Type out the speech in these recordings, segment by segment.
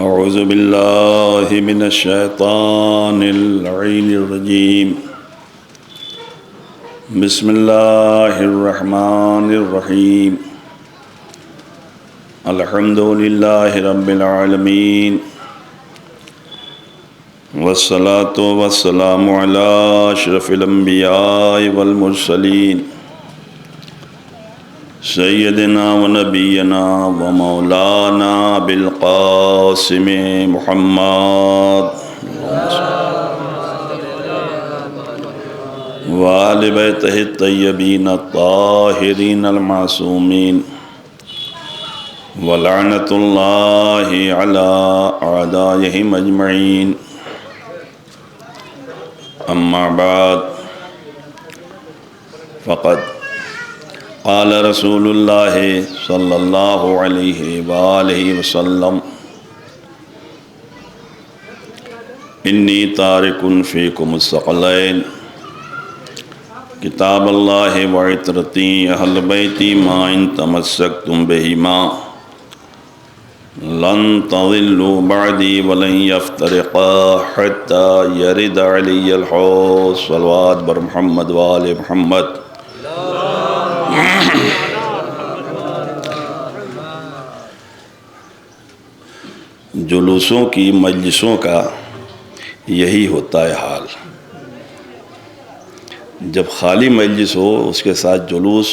اعوذ باللہ من الشیطان اللعین الرجیم بسم اللہ الرحمن الرحیم الحمد للہ رب العالمین والصلاة والسلام علی اشرف الانبیاء والمرسلین سیدنا و نبینا و مولانا بالقاسم محمد و آل بیتہ الطیبین الطاہرین المعصومین ولعنت اللہ علی اعدائہم اجمعین اما بعد فقد قال رسول اللہ صلی اللہ علیہ وآلہ وسلم انی تارک فیکم الثقلین کتاب اللہ وعطرتی اہل بیتی ما ان تمسکتم بہما لن تضلوا بعدی ولن یفترقا حتی یرد علی الحوض صلوات بر محمد وآل محمد۔ جلوسوں کی مجلسوں کا یہی ہوتا ہے حال۔ جب خالی مجلس ہو اس کے ساتھ جلوس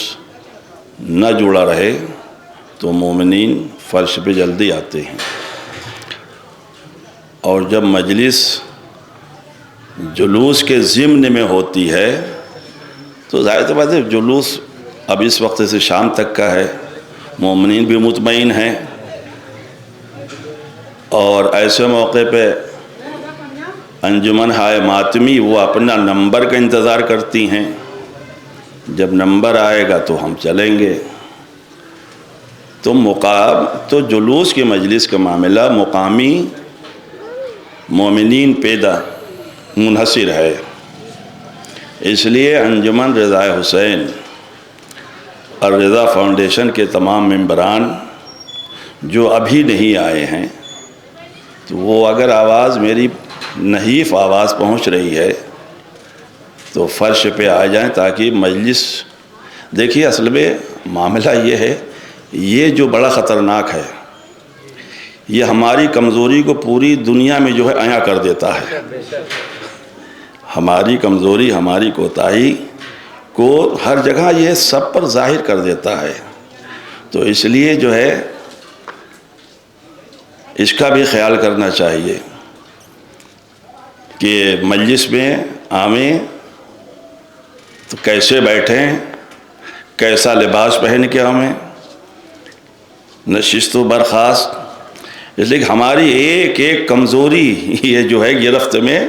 نہ جڑا رہے تو مومنین فرش پہ جلدی آتے ہیں، اور جب مجلس جلوس کے ضمن میں ہوتی ہے تو ظاہر بات ہے جلوس اب اس وقت سے شام تک کا ہے، مومنین بھی مطمئن ہیں، اور ایسے موقع پہ انجمن ہائے ماتمی وہ اپنا نمبر کا انتظار کرتی ہیں، جب نمبر آئے گا تو ہم چلیں گے۔ تو جلوس کی مجلس کا معاملہ مقامی مومنین پیدا منحصر ہے، اس لیے انجمن رضا حسین اور رضا فاؤنڈیشن کے تمام ممبران جو ابھی نہیں آئے ہیں، تو وہ اگر آواز میری نحیف آواز پہنچ رہی ہے تو فرش پہ آ جائیں تاکہ مجلس دیکھیے۔ اصل میں معاملہ یہ ہے، یہ جو بڑا خطرناک ہے، یہ ہماری کمزوری کو پوری دنیا میں جو ہے عیاں کر دیتا ہے، ہماری کمزوری ہماری کوتاہی کو ہر جگہ یہ سب پر ظاہر کر دیتا ہے۔ تو اس لیے جو ہے اس کا بھی خیال کرنا چاہیے کہ مجلس میں آویں تو کیسے بیٹھیں، کیسا لباس پہن کے آویں، نشست و برخاست۔ اس لیے کہ ہماری ایک ایک کمزوری یہ جو ہے گرفت میں،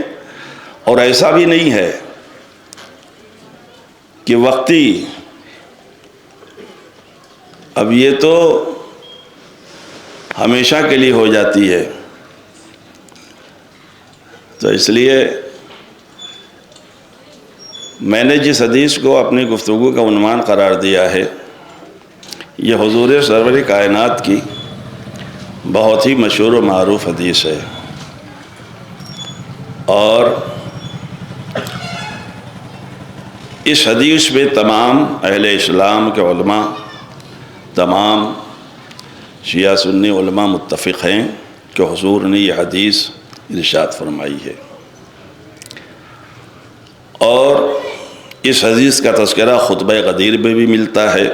اور ایسا بھی نہیں ہے کہ وقتی، اب یہ تو ہمیشہ کے لیے ہو جاتی ہے۔ تو اس لیے میں نے جس حدیث کو اپنی گفتگو کا عنوان قرار دیا ہے، یہ حضور سرور کائنات کی بہت ہی مشہور و معروف حدیث ہے، اور اس حدیث میں تمام اہل اسلام کے علماء، تمام شیعہ سنی علماء متفق ہیں کہ حضور نے یہ حدیث ارشاد فرمائی ہے، اور اس حدیث کا تذکرہ خطبہ غدیر میں بھی ملتا ہے،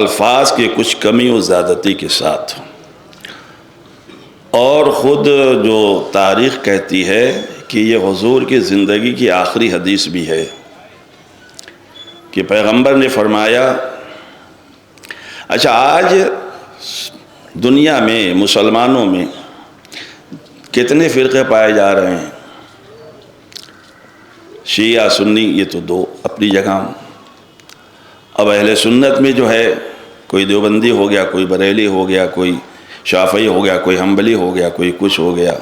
الفاظ کے کچھ کمی و زیادتی کے ساتھ، اور خود جو تاریخ کہتی ہے کہ یہ حضور کی زندگی کی آخری حدیث بھی ہے، کہ پیغمبر نے فرمایا۔ اچھا، آج دنیا میں مسلمانوں میں کتنے فرقے پائے جا رہے ہیں؟ شیعہ سنی یہ تو دو اپنی جگہ، اب اہل سنت میں جو ہے کوئی دیوبندی ہو گیا، کوئی بریلی ہو گیا، کوئی شافعی ہو گیا، کوئی حنبلی ہو گیا، کوئی کچھ ہو گیا،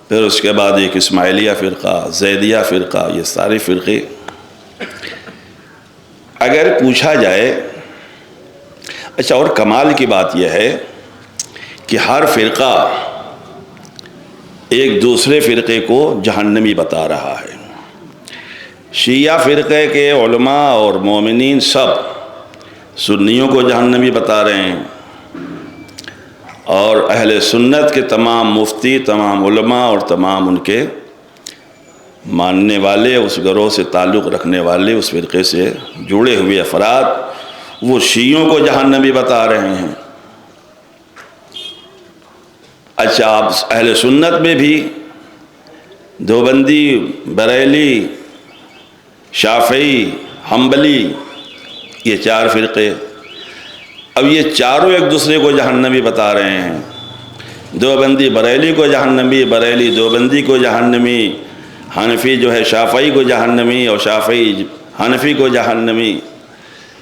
پھر اس کے بعد ایک اسماعیلیہ فرقہ، زیدیہ فرقہ، یہ سارے فرقے۔ اگر پوچھا جائے، اچھا، اور کمال کی بات یہ ہے کہ ہر فرقہ ایک دوسرے فرقے کو جہنمی بتا رہا ہے۔ شیعہ فرقے کے علماء اور مومنین سب سنیوں کو جہنمی بتا رہے ہیں، اور اہل سنت کے تمام مفتی، تمام علماء اور تمام ان کے ماننے والے، اس گروہ سے تعلق رکھنے والے، اس فرقے سے جڑے ہوئے افراد، وہ شیعوں کو جہنمی بتا رہے ہیں۔ اچھا، آپ اہل سنت میں بھی دیوبندی، بریلی، شافعی، حنبلی، یہ چار فرقے، اب یہ چاروں ایک دوسرے کو جہنمی بتا رہے ہیں۔ دیوبندی بریلی کو جہنمی، بریلی دیوبندی کو جہنمی، حنفی جو ہے شافعی کو جہنمی، اور شافعی حنفی کو جہنمی،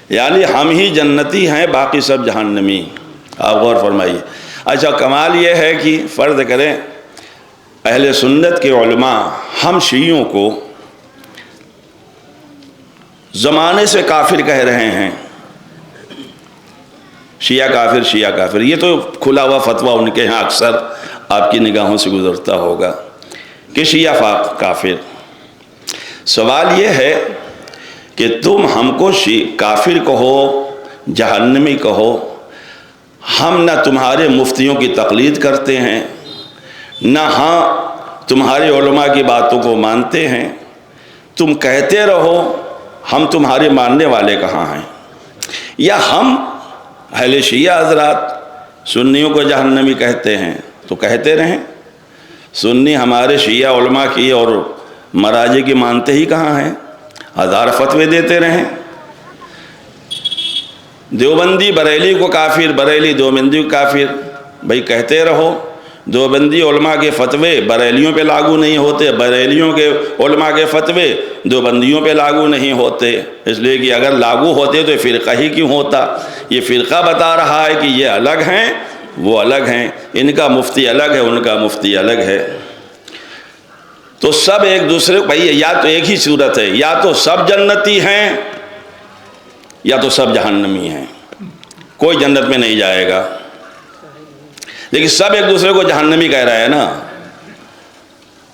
یعنی ہم ہی جنتی ہیں، باقی سب جہنمی۔ آپ غور فرمائیے۔ اچھا، کمال یہ ہے کہ فرض کریں اہل سنت کے علماء ہم شیعوں کو زمانے سے کافر کہہ رہے ہیں، شیعہ کافر، شیعہ کافر، یہ تو کھلا ہوا فتویٰ ان کے ہاں اکثر آپ کی نگاہوں سے گزرتا ہوگا کہ شیعہ کافر۔ سوال یہ ہے کہ تم ہم کو کافر کہو، جہنمی کہو، ہم نہ تمہارے مفتیوں کی تقلید کرتے ہیں، نہ تمہارے علماء کی باتوں کو مانتے ہیں، تم کہتے رہو، ہم تمہارے ماننے والے کہاں ہیں؟ یا ہم اہل شیعہ حضرات سنیوں کو جہنمی کہتے ہیں تو کہتے رہیں، سنی ہمارے شیعہ علماء کی اور مراجع کی مانتے ہی کہاں ہیں؟ ہزار فتوے دیتے رہیں۔ دیوبندی بریلی کو کافر، بریلی دیوبندی کو کافر، بھئی کہتے رہو، دیوبندی علماء کے فتوے بریلیوں پہ لاگو نہیں ہوتے، بریلیوں کے علماء کے فتوے دیوبندیوں پہ لاگو نہیں ہوتے، اس لیے کہ اگر لاگو ہوتے تو یہ فرقہ ہی کیوں ہوتا؟ یہ فرقہ بتا رہا ہے کہ یہ الگ ہیں، وہ الگ ہیں، ان کا مفتی الگ ہے، ان کا مفتی الگ ہے۔ تو سب ایک دوسرے کو، بھئی یا تو ایک ہی صورت ہے، یا تو سب جنتی ہیں یا تو سب جہنمی ہیں، کوئی جنت میں نہیں جائے گا۔ لیکن سب ایک دوسرے کو جہنمی کہہ رہا ہے نا،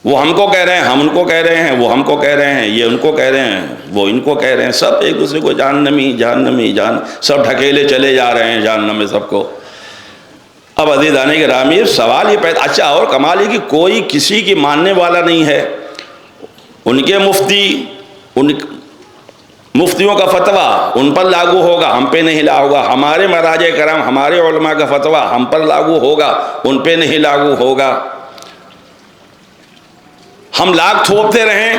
وہ ہم کو کہہ رہے ہیں، ہم ان کو کہہ رہے ہیں، وہ ہم کو کہہ رہے ہیں، یہ ان کو کہہ رہے ہیں، وہ ان کو کہہ رہے ہیں، سب ایک دوسرے کو جہنمی جہنمی سب ڈھکیلے چلے جا رہے ہیں جہنم میں سب کو۔ اب عزیزان گرامی سوال یہ پیدا، اچھا اور کمال ہے کہ کوئی کسی کی ماننے والا نہیں ہے، ان کے مفتیوں کا فتویٰ ان پر لاگو ہوگا، ہم پہ نہیں لاگو ہوگا، ہمارے مراجع کرام، ہمارے علماء کا فتویٰ ہم پر لاگو ہوگا، ان پہ نہیں لاگو ہوگا۔ ہم لاکھ تھوپتے رہیں،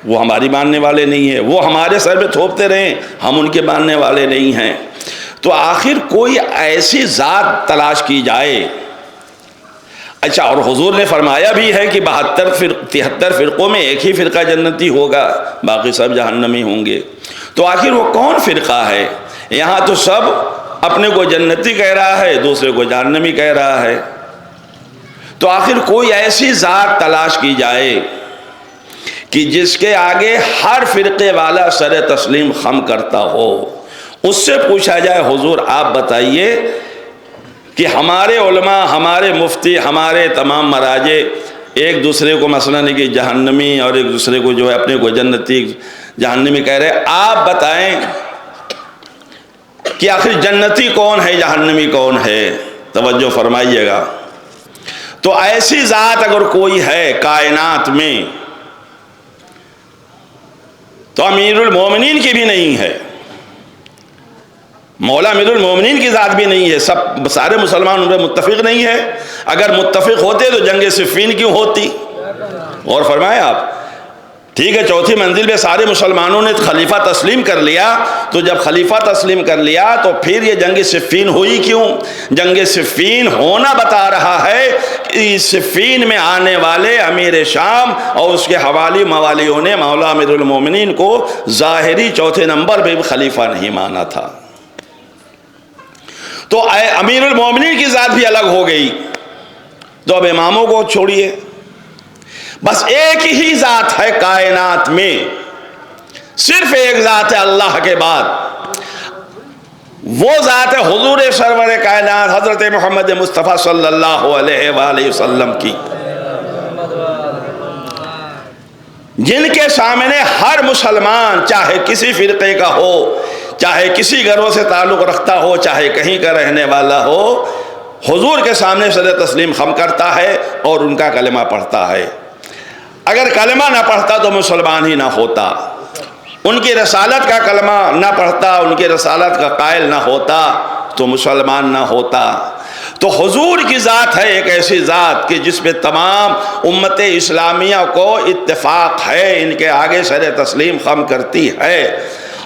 وہ ہماری ماننے والے نہیں ہیں، وہ ہمارے سر پہ تھوپتے رہیں، ہم ان کے ماننے والے نہیں ہیں۔ تو آخر کوئی ایسی ذات تلاش کی جائے۔ اچھا، اور حضور نے فرمایا بھی ہے کہ 73 فرقوں میں ایک ہی فرقہ جنتی ہوگا، باقی سب جہنمی ہوں گے۔ تو آخر وہ کون فرقہ ہے؟ یہاں تو سب اپنے کو جنتی کہہ رہا ہے، دوسرے کو جہنمی کہہ رہا ہے۔ تو آخر کوئی ایسی ذات تلاش کی جائے کہ جس کے آگے ہر فرقے والا سر تسلیم خم کرتا ہو، اس سے پوچھا جائے حضور آپ بتائیے کہ ہمارے علماء، ہمارے مفتی، ہمارے تمام مراجع ایک دوسرے کو مثلا کہ جہنمی اور ایک دوسرے کو جو ہے اپنے کو جنتی جہنمی کہہ رہے، آپ بتائیں کہ آخر جنتی کون ہے، جہنمی کون ہے؟ توجہ فرمائیے گا۔ تو ایسی ذات اگر کوئی ہے کائنات میں تو امیر المومنین کی بھی نہیں ہے، مولا امیر المومنین کی ذات بھی نہیں ہے، سارے مسلمان ان پہ متفق نہیں ہے۔ اگر متفق ہوتے تو جنگ صفین کیوں ہوتی؟ اور فرمائے آپ، ٹھیک ہے چوتھی منزل پہ سارے مسلمانوں نے خلیفہ تسلیم کر لیا، تو جب خلیفہ تسلیم کر لیا تو پھر یہ جنگ صفین ہوئی کیوں؟ جنگ صفین ہونا بتا رہا ہے کہ صفین میں آنے والے امیر شام اور اس کے حوالی موالیوں نے مولا امیر المومنین کو ظاہری چوتھے نمبر پہ خلیفہ نہیں مانا تھا۔ تو امیر المومنین کی ذات بھی الگ ہو گئی، تو اب اماموں کو چھوڑیے، بس ایک ہی ذات ہے کائنات میں، صرف ایک ذات ہے اللہ کے بعد۔ وہ ذات ہے حضور سرور کائنات حضرت محمد مصطفیٰ صلی اللہ علیہ وآلہ وسلم کی، جن کے سامنے ہر مسلمان چاہے کسی فرقے کا ہو، چاہے کسی گروہ سے تعلق رکھتا ہو، چاہے کہیں کا رہنے والا ہو، حضور کے سامنے سر تسلیم خم کرتا ہے اور ان کا کلمہ پڑھتا ہے۔ اگر کلمہ نہ پڑھتا تو مسلمان ہی نہ ہوتا، ان کی رسالت کا کلمہ نہ پڑھتا، ان کی رسالت کا قائل نہ ہوتا تو مسلمان نہ ہوتا۔ تو حضور کی ذات ہے ایک ایسی ذات کہ جس پہ تمام امت اسلامیہ کو اتفاق ہے، ان کے آگے سر تسلیم خم کرتی ہے،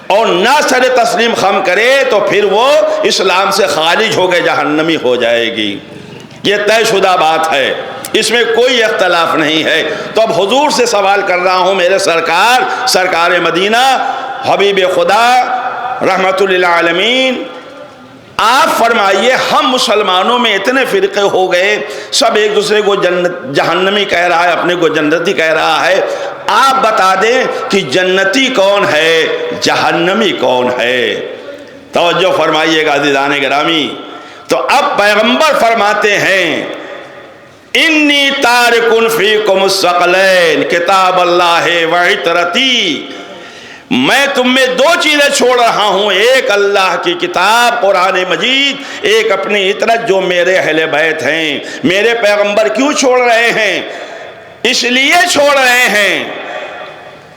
اور نہ سر تسلیم خم کرے تو پھر وہ اسلام سے خارج ہو گئے جہنمی ہو جائے گی۔ یہ طے شدہ بات ہے، اس میں کوئی اختلاف نہیں ہے۔ تو اب حضور سے سوال کر رہا ہوں، میرے سرکار مدینہ حبیب خدا رحمت للعالمین، آپ فرمائیے ہم مسلمانوں میں اتنے فرقے ہو گئے، سب ایک دوسرے کو جہنمی کہہ رہا ہے، اپنے کو جنتی کہہ رہا ہے، آپ بتا دیں کہ جنتی کون ہے، جہنمی کون ہے؟ توجہ فرمائیے گا عزیزان گرامی۔ تو اب پیغمبر فرماتے ہیں انی تارکن فیکم الثقلین کتاب اللہ و عطرتی، میں تم میں دو چیزیں چھوڑ رہا ہوں، ایک اللہ کی کتاب قرآن مجید، ایک اپنی عطرت جو میرے اہل بیت ہیں۔ میرے پیغمبر کیوں چھوڑ رہے ہیں؟ اس لیے چھوڑ رہے ہیں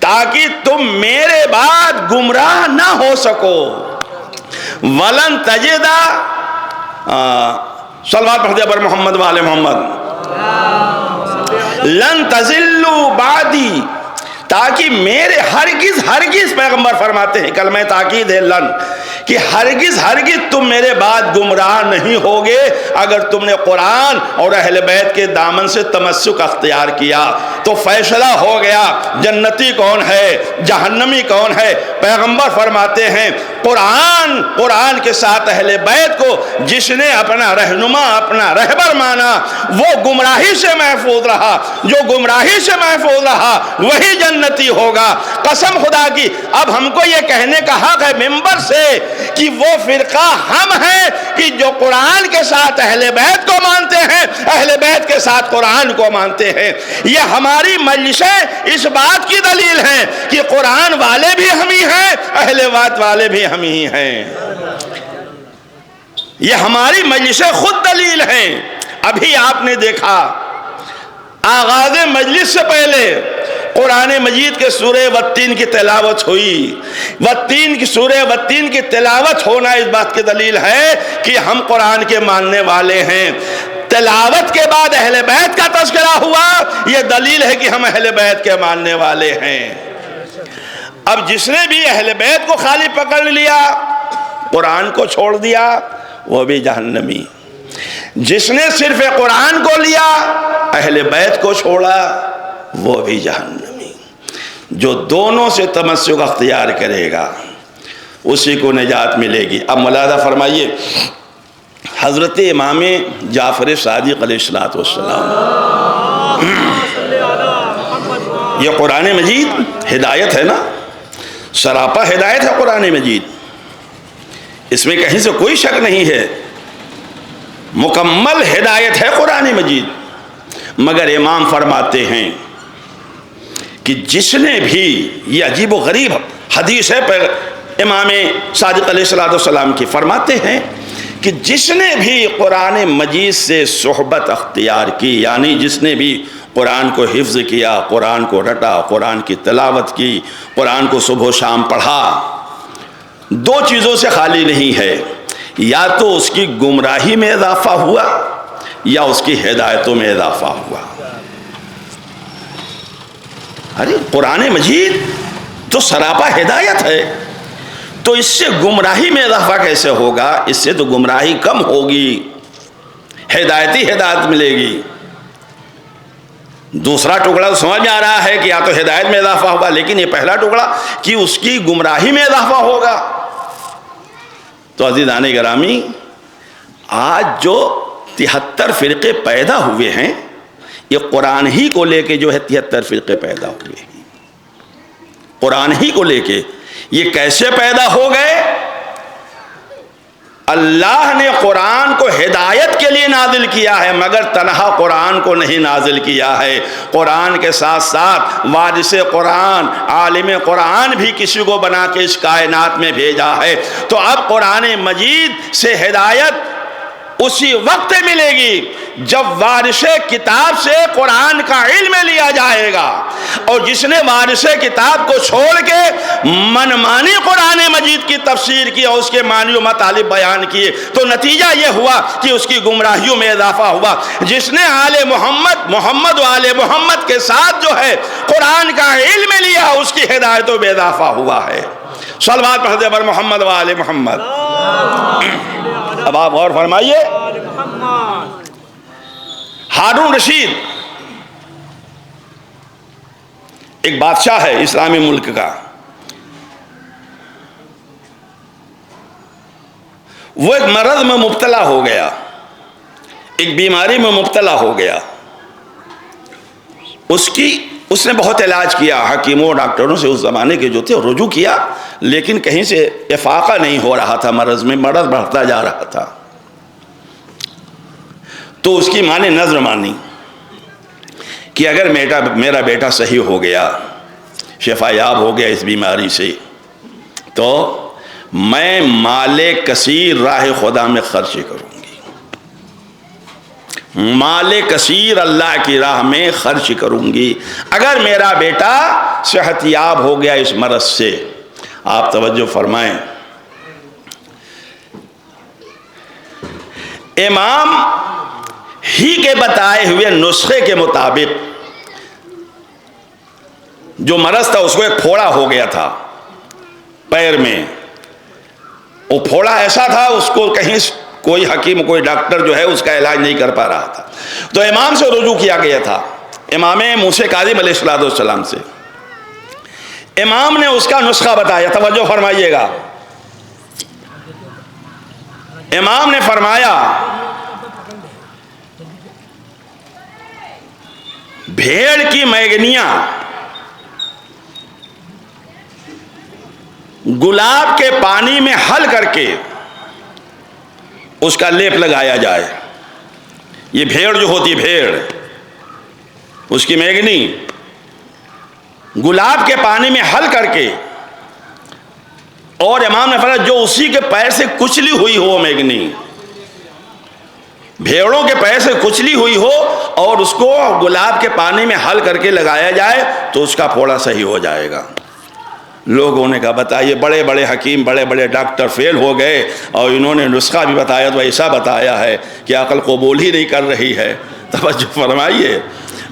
تاکہ تم میرے بعد گمراہ نہ ہو سکو۔ ولن تجدہ صلوات پڑھ دیا پر محمد وآل محمد، لن تزلوا بعدی، تاکہ میرے ہرگز پیغمبر فرماتے ہیں، کلمہ تاکید ہے لن، کہ ہرگز تم میرے بعد گمراہ نہیں ہوگے اگر تم نے قرآن اور اہل بیت کے دامن سے تمسک اختیار کیا۔ تو فیصلہ ہو گیا جنتی کون ہے، جہنمی کون ہے۔ پیغمبر فرماتے ہیں قرآن کے ساتھ اہل بیت کو جس نے اپنا رہنما، اپنا رہبر مانا، وہ گمراہی سے محفوظ رہا، جو گمراہی سے محفوظ رہا وہی جنتی ہوگا۔ قسم خدا کی اب ہم کو یہ کہنے کا حق ہے ممبر سے کہ وہ فرقہ ہم ہیں کہ جو قرآن کے ساتھ اہل بیت کو مانتے ہیں، اہل بیت کے ساتھ قرآن کو مانتے ہیں۔ یہ ہماری مجلسیں اس بات کی دلیل ہیں کہ قرآن والے بھی ہم ہی ہیں، اہل بیت والے بھی ہم ہی ہیں۔ یہ ہماری مجلسیں خود دلیل ہیں۔ ابھی آپ نے دیکھا آغاز مجلس سے پہلے قرآن مجید کے سورہ والتین کی تلاوت ہوئی۔ سورہ والتین کی تلاوت ہونا اس بات کی دلیل ہے کہ ہم قرآن کے ماننے والے ہیں۔ تلاوت کے بعد اہل بیت کا تذکرہ ہوا، یہ دلیل ہے کہ ہم اہل بیت کے ماننے والے ہیں۔ اب جس نے بھی اہل بیت کو خالی پکڑ لیا، قرآن کو چھوڑ دیا، وہ بھی جہنمی۔ جس نے صرف قرآن کو لیا، اہل بیت کو چھوڑا، وہ بھی جہنمی۔ جو دونوں سے تمسک اختیار کرے گا اسی کو نجات ملے گی۔ اب ملاحظہ فرمائیے، حضرت امام جعفر صادق علیہ السلام، یہ قرآن مجید ہدایت ہے نا، سراپا ہدایت ہے قرآن مجید، اس میں کہیں سے کوئی شک نہیں ہے، مکمل ہدایت ہے قرآن مجید۔ مگر امام فرماتے ہیں کہ جس نے بھی، یہ عجیب و غریب حدیث ہے امام صادق علیہ السلام کی، فرماتے ہیں کہ جس نے بھی قرآن مجید سے صحبت اختیار کی، یعنی جس نے بھی قرآن کو حفظ کیا، قرآن کو رٹا، قرآن کی تلاوت کی، قرآن کو صبح و شام پڑھا، دو چیزوں سے خالی نہیں ہے، یا تو اس کی گمراہی میں اضافہ ہوا یا اس کی ہدایتوں میں اضافہ ہوا۔ ارے قرآن مجید تو سراپا ہدایت ہے، تو اس سے گمراہی میں اضافہ کیسے ہوگا؟ اس سے تو گمراہی کم ہوگی، ہدایت ملے گی۔ دوسرا ٹکڑا تو سمجھ میں آ رہا ہے کہ یا تو ہدایت میں اضافہ ہوگا، لیکن یہ پہلا ٹکڑا کہ اس کی گمراہی میں اضافہ ہوگا۔ تو عزیزان گرامی، آج جو 73 فرقے پیدا ہوئے ہیں، یہ قرآن ہی کو لے کے جو ہے 73 فرقے پیدا ہوئے ہیں، قرآن ہی کو لے کے۔ یہ کیسے پیدا ہو گئے؟ اللہ نے قرآن کو ہدایت کے لیے نازل کیا ہے، مگر تنہا قرآن کو نہیں نازل کیا ہے، قرآن کے ساتھ ساتھ وارث قرآن، عالم قرآن بھی کسی کو بنا کے اس کائنات میں بھیجا ہے۔ تو اب قرآن مجید سے ہدایت اسی وقت ملے گی جب وارث کتاب سے قرآن کا علم لیا جائے گا، اور جس نے وارث کتاب کو چھوڑ کے منمانی قرآن مجید کی تفسیر کی اور اس کے معنی و مطالب بیان کیے تو نتیجہ یہ ہوا کہ اس کی گمراہیوں میں اضافہ ہوا۔ جس نے آل محمد و آل محمد کے ساتھ جو ہے قرآن کا علم لیا، اس کی ہدایتوں میں اضافہ ہوا ہے۔ صلوات پڑھتے بر محمد و آل محمد۔ اب آپ غور فرمائیے، ہارون رشید ایک بادشاہ ہے اسلامی ملک کا، وہ ایک مرض میں مبتلا ہو گیا، ایک بیماری میں مبتلا ہو گیا۔ اس نے بہت علاج کیا، حکیموں ڈاکٹروں سے اس زمانے کے جو تھے رجوع کیا، لیکن کہیں سے افاقہ نہیں ہو رہا تھا، مرض بڑھتا جا رہا تھا۔ تو اس کی ماں نے نذر مانی کہ اگر میرا بیٹا صحیح ہو گیا، شفا یاب ہو گیا اس بیماری سے، تو میں مال کثیر راہ خدا میں خرچ کروں گی، مال کثیر اللہ کی راہ میں خرچ کروں گی اگر میرا بیٹا صحت یاب ہو گیا اس مرض سے۔ آپ توجہ فرمائیں، امام ہی کے بتائے ہوئے نسخے کے مطابق جو مرض تھا اس کو ایک پھوڑا ہو گیا تھا پیر میں، وہ پھوڑا ایسا تھا اس کو کہیں کوئی حکیم کوئی ڈاکٹر جو ہے اس کا علاج نہیں کر پا رہا تھا، تو امام سے رجوع کیا گیا تھا، امام موسیٰ کاظم علیہ السلام سے۔ امام نے اس کا نسخہ بتایا، توجہ فرمائیے گا، امام نے فرمایا بھیڑ کی میگنیاں گلاب کے پانی میں ہل کر کے اس کا لیپ لگایا جائے۔ یہ بھیڑ جو ہوتی بھیڑ، اس کی میگنی گلاب کے پانی میں ہل کر کے، اور امام نے فرمایا جو اسی کے پیر سے کچلی ہوئی ہو میگنی، بھیڑوں کے پیر سے کچلی ہوئی ہو اور اس کو گلاب کے پانی میں ہل کر کے لگایا جائے تو اس کا پھوڑا صحیح ہو جائے گا۔ لوگوں نے کہا بتائیے، بڑے بڑے حکیم بڑے بڑے ڈاکٹر فیل ہو گئے اور انہوں نے نسخہ بھی بتایا تو ایسا بتایا ہے کہ عقل قبول ہی نہیں کر رہی ہے۔ توجہ فرمائیے،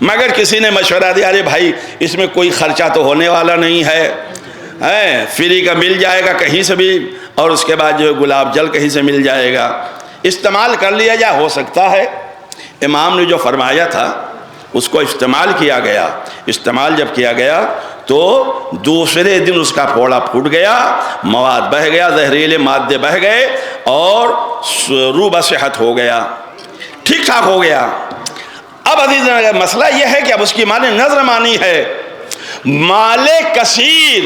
مگر کسی نے مشورہ دیا، ارے بھائی اس میں کوئی خرچہ تو ہونے والا نہیں ہے، فری کا مل جائے گا کہیں سے بھی، اور اس کے بعد جو گلاب جل کہیں سے مل جائے گا، استعمال کر لیا جائے، ہو سکتا ہے۔ امام نے جو فرمایا تھا اس کو استعمال کیا گیا، استعمال جب کیا گیا تو دوسرے دن اس کا پھوڑا پھوٹ گیا، مواد بہ گیا، زہریلے مادے بہ گئے اور روبہ صحت ہو گیا، ٹھیک ٹھاک ہو گیا۔ اب عزیز مسئلہ یہ ہے کہ اب اس کی ماں نے نذر مانی ہے، مال کثیر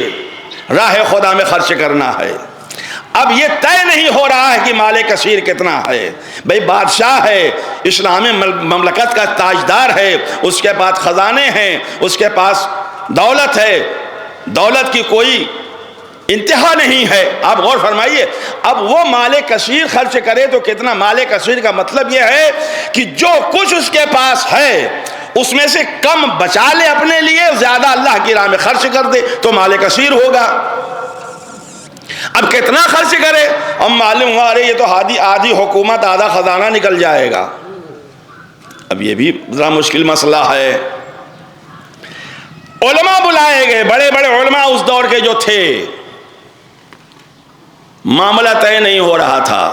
راہ خدا میں خرچ کرنا ہے۔ اب یہ طے نہیں ہو رہا ہے کہ مال کثیر کتنا ہے، بھئی بادشاہ ہے، اسلامی مملکت کا تاجدار ہے، اس کے پاس خزانے ہیں، اس کے پاس دولت ہے، دولت کی کوئی انتہا نہیں ہے۔ آپ غور فرمائیے، اب وہ مال کثیر خرچ کرے تو کتنا؟ مال کثیر کا مطلب یہ ہے کہ جو کچھ اس کے پاس ہے اس میں سے کم بچا لے اپنے لیے، زیادہ اللہ کی راہ میں خرچ کر دے تو مال کثیر ہوگا۔ اب کتنا خرچ کرے؟ اب معلوم ہوا رہے یہ تو آدھی حکومت آدھا خزانہ نکل جائے گا۔ اب یہ بھی ذرا مشکل مسئلہ ہے۔ علماء بلائے گئے، بڑے بڑے علماء اس دور کے جو تھے، معاملہ طے نہیں ہو رہا تھا۔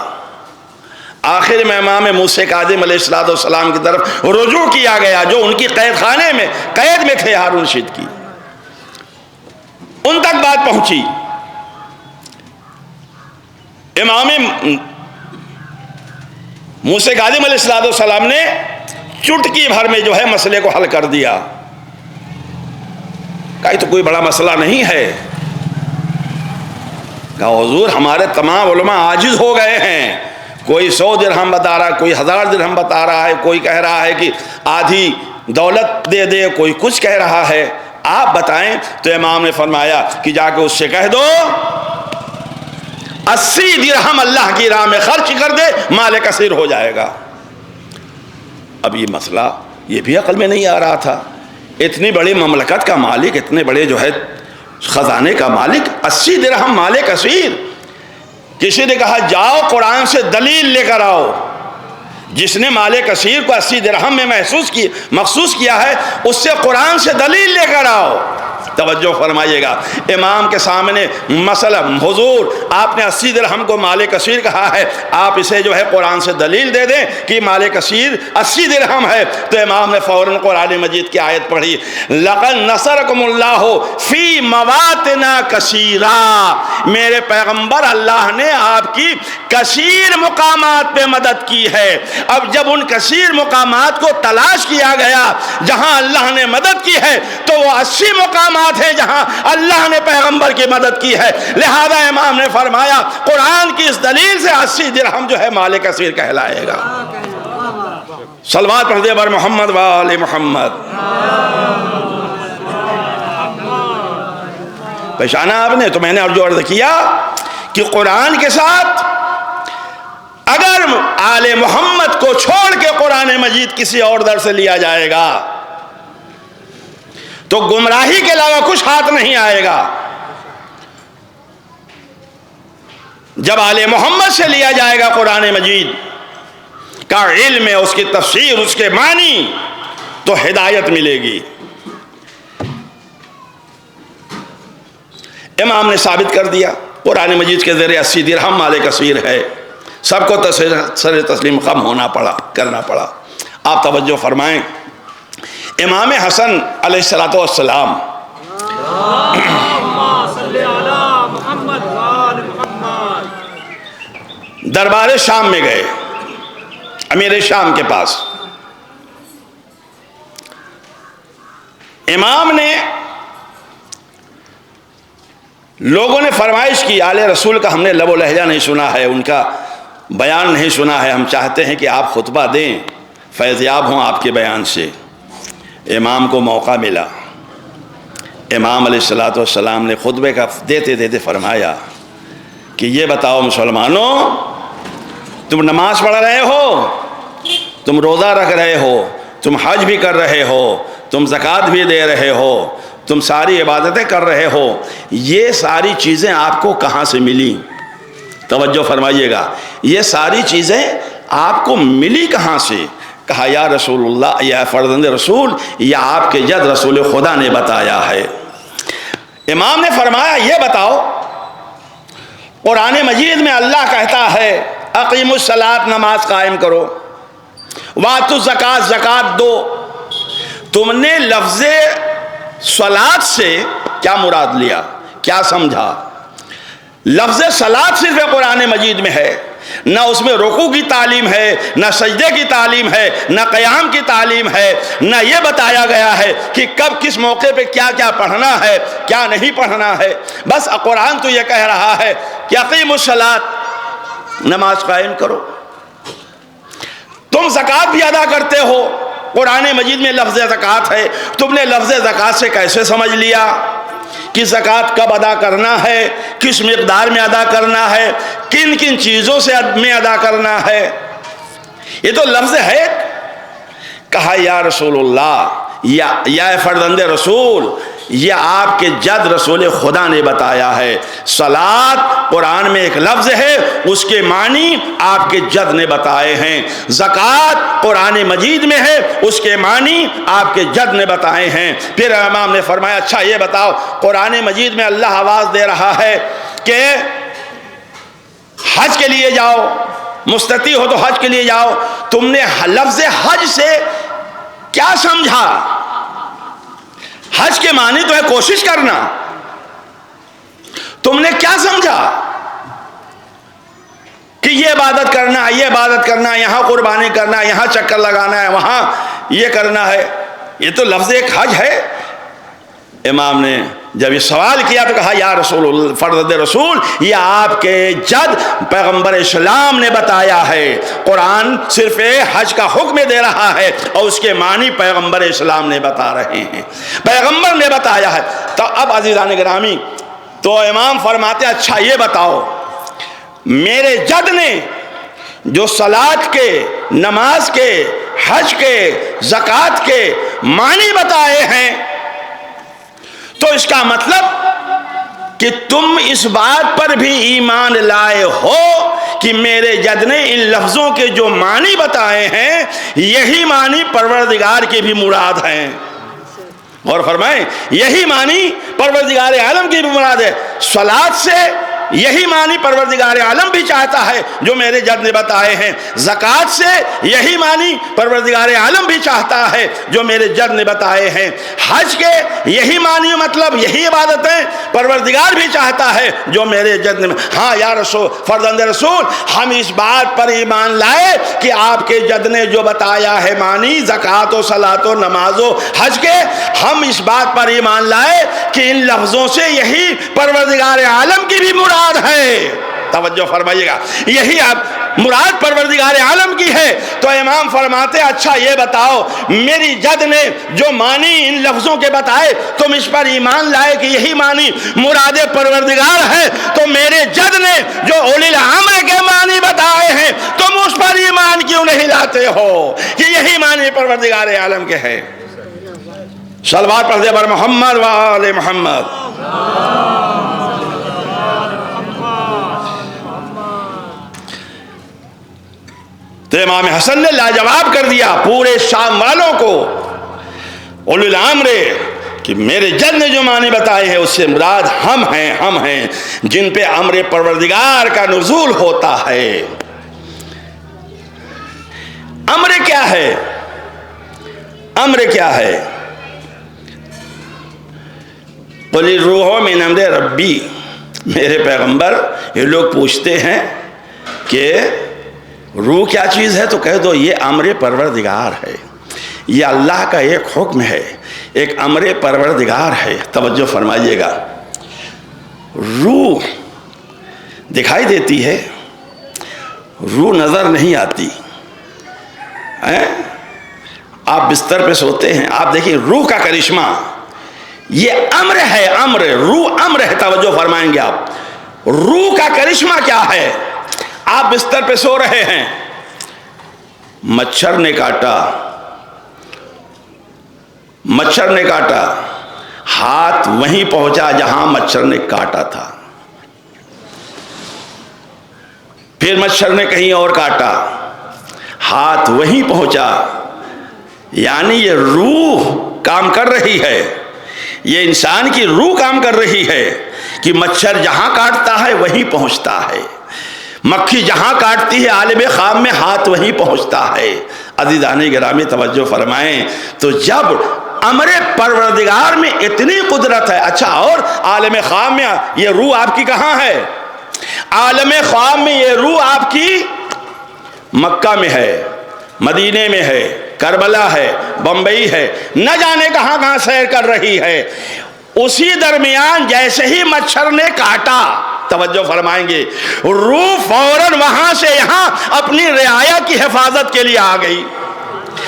آخر میں امام موسیٰ کاظم علیہ السلام کی طرف رجوع کیا گیا، جو ان کی قید خانے میں قید میں تھے ہارون رشید کی، ان تک بات پہنچی۔ امام موسیٰ کاظم علیہ السلام نے چٹکی بھر میں جو ہے مسئلے کو حل کر دیا، کہا یہ تو کوئی بڑا مسئلہ نہیں ہے، کہا حضور ہمارے تمام علماء عاجز ہو گئے ہیں، کوئی 100 درہم بتا رہا ہے، کوئی 1000 درہم بتا رہا ہے، کوئی کہہ رہا ہے کہ آدھی دولت دے دے، کوئی کچھ کہہ رہا ہے، آپ بتائیں۔ تو امام نے فرمایا کہ جا کے اس سے کہہ دو 80 درہم اللہ کی راہ میں خرچ کر دے، مال کثیر ہو جائے گا۔ اب یہ مسئلہ یہ بھی عقل میں نہیں آ رہا تھا، اتنی بڑی مملکت کا مالک، اتنے بڑے جو ہے خزانے کا مالک، 80 درہم مال کثیر۔ کسی نے کہا جاؤ قرآن سے دلیل لے کر آؤ، جس نے مال کثیر کو 80 درہم میں مخصوص کیا ہے اس سے قرآن سے دلیل لے کر آؤ۔ توجہ فرمائیے گا، امام کے سامنے مسئلہ، حضور آپ نے 80 درہم کو مال کثیر کہا ہے، آپ اسے جو ہے قرآن سے دلیل دے دیں کہ مال کثیر 80 درہم ہے۔ تو امام نے فوراً قرآن مجید کی آیت پڑھی، لَقَدْ نَصَرَكُمُ اللَّهُ فِي مَوَاطِنَ كَثِيرًا، میرے پیغمبر اللہ نے آپ کی کثیر مقامات پہ مدد کی ہے۔ اب جب ان کثیر مقامات کو تلاش کیا گیا جہاں اللہ نے مدد کی ہے تو وہ 80 مقامات ہیں جہاں اللہ نے پیغمبر کی مدد کی ہے، لہذا امام نے فرمایا قرآن کی اس دلیل سے 80 درہم جو ہے مال کثیر کہلائے گا۔ صلوات پڑھ دے بر محمد و آل محمد۔ پہچانا آپ نے؟ تو میں نے جو عرض کیا کہ قرآن کے ساتھ اگر آل محمد کو چھوڑ کے قرآن مجید کسی اور در سے لیا جائے گا تو گمراہی کے علاوہ کچھ ہاتھ نہیں آئے گا۔ جب آل محمد سے لیا جائے گا قرآن مجید کا علم، اس کی تفسیر، اس کے معنی، تو ہدایت ملے گی۔ امام نے ثابت کر دیا قرآن مجید کے ذریعے 80 درہم مال کثیر ہے، سب کو سر تسلیم خم کرنا پڑا۔ آپ توجہ فرمائیں، امام حسن علیہ السلام دربار شام میں گئے، امیر شام کے پاس۔ امام نے، لوگوں نے فرمائش کی آل رسول کا ہم نے لب و لہجہ نہیں سنا ہے، ان کا بیان نہیں سنا ہے، ہم چاہتے ہیں کہ آپ خطبہ دیں، فیضیاب ہوں آپ کے بیان سے۔ امام کو موقع ملا، امام علیہ السلام نے خطبے کا دیتے دیتے فرمایا کہ یہ بتاؤ مسلمانوں، تم نماز پڑھ رہے ہو، تم روزہ رکھ رہے ہو، تم حج بھی کر رہے ہو، تم زکوٰۃ بھی دے رہے ہو، تم ساری عبادتیں کر رہے ہو، یہ ساری چیزیں آپ کو کہاں سے ملی؟ توجہ فرمائیے گا، یہ ساری چیزیں آپ کو ملی کہاں سے؟ کہا یا رسول اللہ، یا فرزند رسول، یا آپ کے جد رسول خدا نے بتایا ہے۔ امام نے فرمایا یہ بتاؤ، قرآن مجید میں اللہ کہتا ہے اقیم الصلاۃ، نماز قائم کرو، واتو الزکوٰۃ، زکوٰۃ دو، تم نے لفظ صلاۃ سے کیا مراد لیا، کیا سمجھا؟ لفظ صلاۃ صرف قرآن مجید میں ہے، نہ اس میں رکوع کی تعلیم ہے، نہ سجدے کی تعلیم ہے، نہ قیام کی تعلیم ہے، نہ یہ بتایا گیا ہے کہ کب کس موقع پہ کیا کیا پڑھنا ہے، کیا نہیں پڑھنا ہے۔ بس قرآن تو یہ کہہ رہا ہے کہ اقیم الصلاۃ، نماز قائم کرو۔ تم زکوٰۃ بھی ادا کرتے ہو، قرآن مجید میں لفظ زکوٰۃ ہے، تم نے لفظ زکوٰۃ سے کیسے سمجھ لیا کہ زکوٰۃ کب ادا کرنا ہے، کس مقدار میں ادا کرنا ہے، کن کن چیزوں سے میں ادا کرنا ہے؟ یہ تو لفظ ہے۔ کہا یا رسول اللہ، یا فرزند رسول، یہ آپ کے جد رسول خدا نے بتایا ہے۔ صلاۃ قرآن میں ایک لفظ ہے، اس کے معنی آپ کے جد نے بتائے ہیں۔ زکوٰۃ قرآن مجید میں ہے، اس کے معنی آپ کے جد نے بتائے ہیں۔ پھر امام نے فرمایا اچھا یہ بتاؤ، قرآن مجید میں اللہ آواز دے رہا ہے کہ حج کے لیے جاؤ، مستطیع ہو تو حج کے لیے جاؤ، تم نے لفظ حج سے کیا سمجھا؟ حج کے معنی تو ہے کوشش کرنا، تم نے کیا سمجھا کہ یہ عبادت کرنا ہے، یہ عبادت کرنا ہے، یہاں قربانی کرنا ہے، یہاں چکر لگانا ہے، وہاں یہ کرنا ہے؟ یہ تو لفظ ایک حج ہے۔ امام نے جب یہ سوال کیا تو کہا یا رسول اللہ، فرزند رسول، یہ آپ کے جد پیغمبر اسلام نے بتایا ہے، قرآن صرف حج کا حکم دے رہا ہے اور اس کے معنی پیغمبر اسلام نے بتا رہے ہیں، پیغمبر نے بتایا ہے۔ تو اب عزیزان گرامی، تو امام فرماتے اچھا یہ بتاؤ، میرے جد نے جو صلاۃ کے، نماز کے، حج کے، زکوٰۃ کے معنی بتائے ہیں، تو اس کا مطلب کہ تم اس بات پر بھی ایمان لائے ہو کہ میرے جد نے ان لفظوں کے جو معنی بتائے ہیں یہی معنی پروردگار کے بھی مراد ہیں۔ اور فرمائیں یہی معنی پروردگار عالم کی بھی مراد ہے۔ صلاۃ سے یہی معنی پروردگار عالم بھی چاہتا ہے جو میرے جد نے بتائے ہیں، زکوٰۃ سے یہی معنی پروردگار عالم بھی چاہتا ہے جو میرے جد نے بتائے ہیں، حج کے یہی معنی مطلب یہی عبادتیں پروردگار بھی چاہتا ہے جو میرے جد نے۔ ہاں یا رسول، فرزند رسول، ہم اس بات پر ایمان لائے کہ آپ کے جد نے جو بتایا ہے معنی زکوٰۃ و صلاۃ و نماز و حج کے، ہم اس بات پر ایمان لائے کہ ان لفظوں سے یہی پروردگار عالم کی بھی مراد ہے۔ توجہ فرمائیے گا، یہی اب مراد پروردگار عالم کی ہے۔ تو امام فرماتے اچھا یہ بتاؤ، میری جد نے جو معنی ان لفظوں کے بتائے تم اس پر ایمان لائے کہ یہی معنی مراد پروردگار ہے، تو میرے جد نے جو اولی الامر کے معنی بتائے ہیں تم اس پر ایمان کیوں نہیں لاتے ہو کہ یہی معنی پروردگار عالم کے ہے؟ صلوات پڑھ دے بر محمد و آل محمد۔ تو امام حسن نے لاجواب کر دیا پورے شام والوں کو، اولی الامر، کہ میرے جد نے جو معنی بتائے ہیں اس سے مراد ہم ہیں جن پہ امر پروردگار کا نزول ہوتا ہے۔ امر کیا ہے؟ امر کیا ہے؟ قل الروح من امر ربی، میرے پیغمبر یہ لوگ پوچھتے ہیں کہ روح کیا چیز ہے، تو کہہ دو یہ امر پروردگار ہے، یہ اللہ کا ایک حکم ہے، ایک امر پروردگار ہے۔ توجہ فرمائیے گا، روح دکھائی دیتی ہے، روح نظر نہیں آتی۔ آپ بستر پہ سوتے ہیں، آپ دیکھیں روح کا کرشمہ، یہ امر ہے، امر، روح امر ہے۔ توجہ فرمائیں گے آپ، روح کا کرشمہ کیا ہے؟ آپ بستر پہ سو رہے ہیں، مچھر نے کاٹا، مچھر نے کاٹا، ہاتھ وہیں پہنچا جہاں مچھر نے کاٹا تھا، پھر مچھر نے کہیں اور کاٹا، ہاتھ وہیں پہنچا، یعنی یہ روح کام کر رہی ہے، یہ انسان کی روح کام کر رہی ہے کہ مچھر جہاں کاٹتا ہے وہیں پہنچتا ہے، مکھی جہاں کاٹتی ہے عالم خام میں ہاتھ وہیں پہنچتا ہے۔ عزیزان گرامی توجہ فرمائیں، تو جب امر پروردگار میں اتنی قدرت ہے، اچھا اور عالم خام میں یہ روح آپ کی کہاں ہے؟ عالم خام میں یہ روح آپ کی مکہ میں ہے، مدینے میں ہے، کربلا ہے، بمبئی ہے، نہ جانے کہاں کہاں سیر کر رہی ہے۔ اسی درمیان جیسے ہی مچھر نے کاٹا، توجہ فرمائیں گے، روح فوراً وہاں سے یہاں اپنی رعایا کی حفاظت کے لیے آ گئی،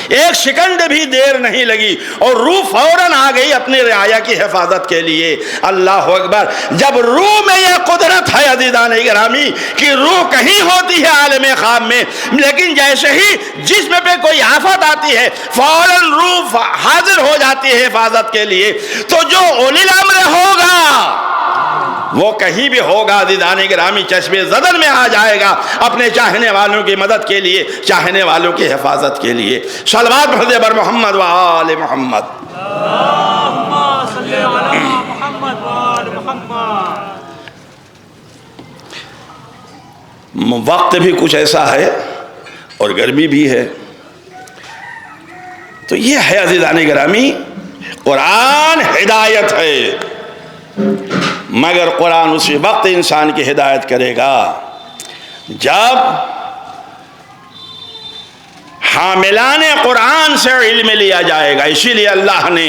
ایک سیکنڈ بھی دیر نہیں لگی اور روح فوراً آ گئی اپنی رعایا کی حفاظت کے لیے۔ اللہ اکبر! جب روح میں یہ قدرت ہے عزیزان گرامی کہ روح کہیں ہوتی ہے عالم خام میں، لیکن جیسے ہی جسم پہ کوئی آفت آتی ہے فوراً روح حاضر ہو جاتی ہے حفاظت کے لیے۔ تو جو اولی الامر ہوگا وہ کہیں بھی ہوگا عزیزان گرامی چشمے زدن میں آ جائے گا اپنے چاہنے والوں کی مدد کے لیے، چاہنے والوں کی حفاظت کے لیے۔ صلوات پڑھ دے بر محمد و آل محمد۔ اللہم صلی علی محمد و آل محمد۔ وقت بھی کچھ ایسا ہے اور گرمی بھی ہے، تو یہ ہے عزیزان گرامی، قرآن ہدایت ہے، مگر قرآن اسی وقت انسان کی ہدایت کرے گا جب حاملان قرآن سے علم لیا جائے گا۔ اسی لیے اللہ نے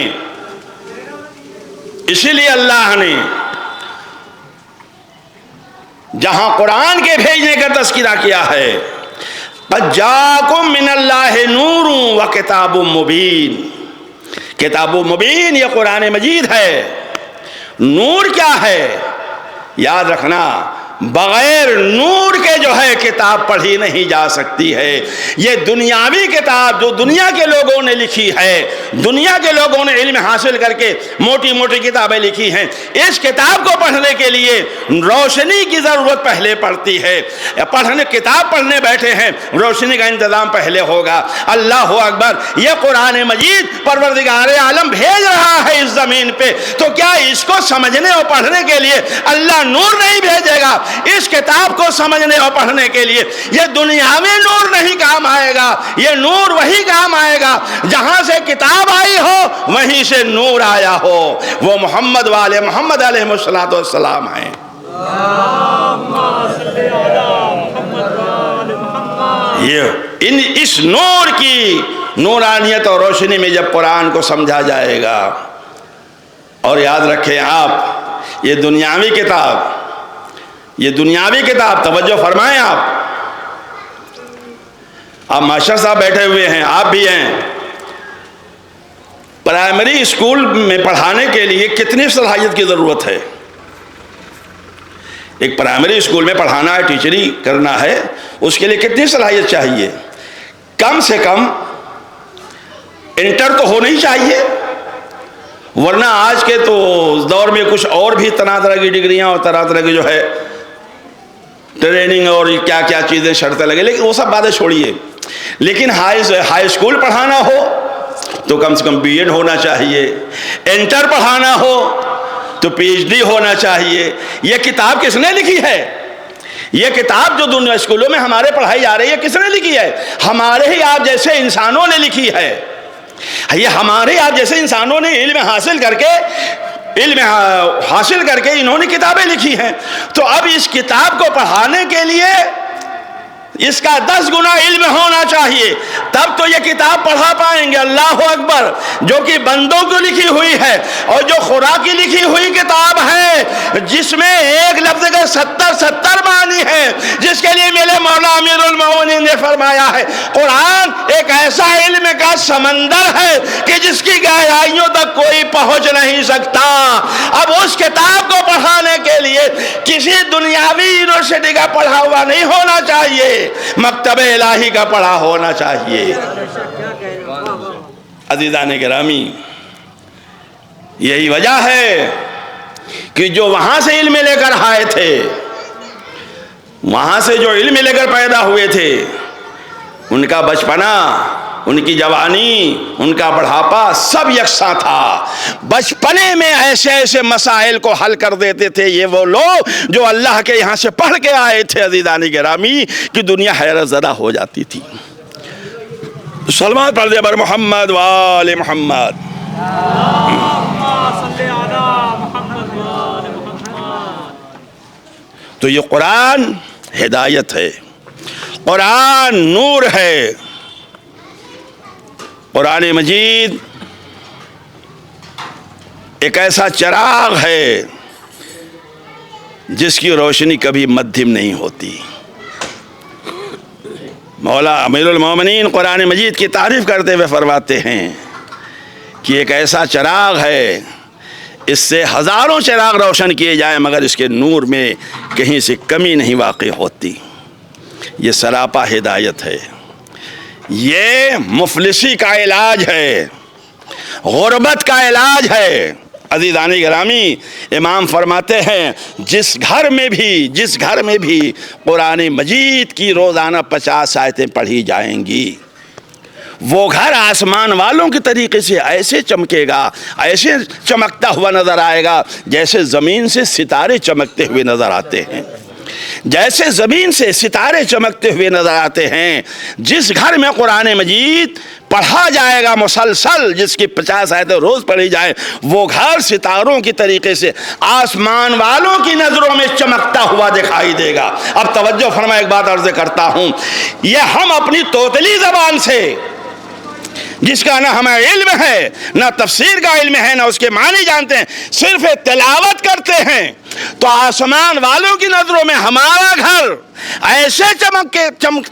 اسی لیے اللہ نے جہاں قرآن کے بھیجنے کا تذکرہ کیا ہے، قد جاءکم من اللہ نور و کتاب مبین، کتاب مبین یہ قرآن مجید ہے۔ نور کیا ہے؟ یاد رکھنا، بغیر نور کے جو ہے کتاب پڑھی نہیں جا سکتی ہے۔ یہ دنیاوی کتاب جو دنیا کے لوگوں نے لکھی ہے، دنیا کے لوگوں نے علم حاصل کر کے موٹی موٹی کتابیں لکھی ہیں، اس کتاب کو پڑھنے کے لیے روشنی کی ضرورت پہلے پڑتی ہے۔ کتاب پڑھنے بیٹھے ہیں، روشنی کا انتظام پہلے ہوگا۔ اللہ اکبر! یہ قرآن مجید پروردگار عالم بھیج رہا ہے اس زمین پہ، تو کیا اس کو سمجھنے اور پڑھنے کے لیے اللہ نور نہیں بھیجے گا؟ اس کتاب کو سمجھنے اور پڑھنے کے لیے یہ دنیاوی نور نہیں کام آئے گا، یہ نور وہی کام آئے گا جہاں سے کتاب آئی ہو، وہیں سے نور آیا ہو۔ وہ محمد والے محمد علیہ السلام ہیں۔ یہ اس نور کی نورانیت اور روشنی میں جب قرآن کو سمجھا جائے گا، اور یاد رکھیں آپ، یہ دنیاوی کتاب، یہ دنیاوی کتاب، توجہ فرمائیں آپ ماشاء صاحب بیٹھے ہوئے ہیں، آپ بھی ہیں، پرائمری اسکول میں پڑھانے کے لیے کتنی صلاحیت کی ضرورت ہے؟ ایک پرائمری اسکول میں پڑھانا ہے، ٹیچری کرنا ہے، اس کے لیے کتنی صلاحیت چاہیے؟ کم سے کم انٹر تو ہونی چاہیے، ورنہ آج کے تو دور میں کچھ اور بھی طرح طرح کی ڈگریاں اور طرح طرح کی جو ہے ٹریننگ اور کیا کیا چیزیں شرطیں لگے، لیکن وہ سب باتیں چھوڑیے۔ لیکن ہائی اسکول پڑھانا ہو تو کم سے کم بی ایڈ ہونا چاہیے، انٹر پڑھانا ہو تو پی ایچ ڈی ہونا چاہیے۔ یہ کتاب کس نے لکھی ہے؟ یہ کتاب جو دنیا اسکولوں میں ہمارے پڑھائی جا رہی ہے، کس نے لکھی ہے؟ ہمارے ہی آپ جیسے انسانوں نے لکھی ہے۔ یہ ہمارے آپ جیسے انسانوں نے علم حاصل کر کے انہوں نے کتابیں لکھی ہیں۔ تو اب اس کتاب کو پڑھانے کے لیے اس کا 10 گنا علم ہونا چاہیے، تب تو یہ کتاب پڑھا پائیں گے۔ اللہ اکبر! جو کہ بندوں کو لکھی ہوئی ہے، اور جو خدا کی لکھی ہوئی کتاب ہے، جس میں ایک لفظ کے 70 معنی ہے، جس کے لیے میرے مولا امیر المومنین نے فرمایا ہے قرآن ایک ایسا علم کا سمندر ہے کہ جس کی گہرائیوں تک کوئی پہنچ نہیں سکتا۔ اب اس کتاب کو پڑھانے کے لیے کسی دنیاوی یونیورسٹی کا پڑھا ہوا نہیں ہونا چاہیے، مکتب الہی کا پڑھا ہونا چاہیے۔ عزیزان گرامی، یہی وجہ ہے کہ جو وہاں سے علم لے کر آئے تھے، وہاں سے جو علم لے کر پیدا ہوئے تھے، ان کا بچپنا، ان کی جوانی، ان کا بڑھاپا سب یکساں تھا۔ بچپنے میں ایسے ایسے مسائل کو حل کر دیتے تھے یہ وہ لوگ جو اللہ کے یہاں سے پڑھ کے آئے تھے۔ عزیزان گرامی، کہ دنیا حیرت زدہ ہو جاتی تھی۔ سلمان پڑھ دے بر محمد وآل محمد۔ تو یہ قرآن ہدایت ہے، قرآن نور ہے، قرآن مجید ایک ایسا چراغ ہے جس کی روشنی کبھی مدھم نہیں ہوتی۔ مولا امیر المومنین قرآن مجید کی تعریف کرتے ہوئے فرماتے ہیں کہ ایک ایسا چراغ ہے، اس سے ہزاروں چراغ روشن کیے جائیں مگر اس کے نور میں کہیں سے کمی نہیں واقع ہوتی۔ یہ سراپا ہدایت ہے، یہ مفلسی کا علاج ہے، غربت کا علاج ہے۔ عزیزان گرامی، امام فرماتے ہیں جس گھر میں بھی قرآن مجید کی روزانہ 50 آیتیں پڑھی جائیں گی، وہ گھر آسمان والوں کے طریقے سے ایسے چمکے گا، ایسے چمکتا ہوا نظر آئے گا جیسے زمین سے ستارے چمکتے ہوئے نظر آتے ہیں، جیسے زمین سے ستارے چمکتے ہوئے نظر آتے ہیں۔ جس گھر میں قرآن مجید پڑھا جائے گا مسلسل، جس کی 50 آیتیں روز پڑھی جائیں، وہ گھر ستاروں کی طریقے سے آسمان والوں کی نظروں میں چمکتا ہوا دکھائی دے گا۔ اب توجہ فرما، ایک بات عرض کرتا ہوں، یہ ہم اپنی توتلی زبان سے جس کا نہ ہمیں علم ہے، نہ تفسیر کا علم ہے، نہ اس کے معنی جانتے ہیں، صرف تلاوت کرتے ہیں، تو آسمان والوں کی نظروں میں ہمارا گھر ایسے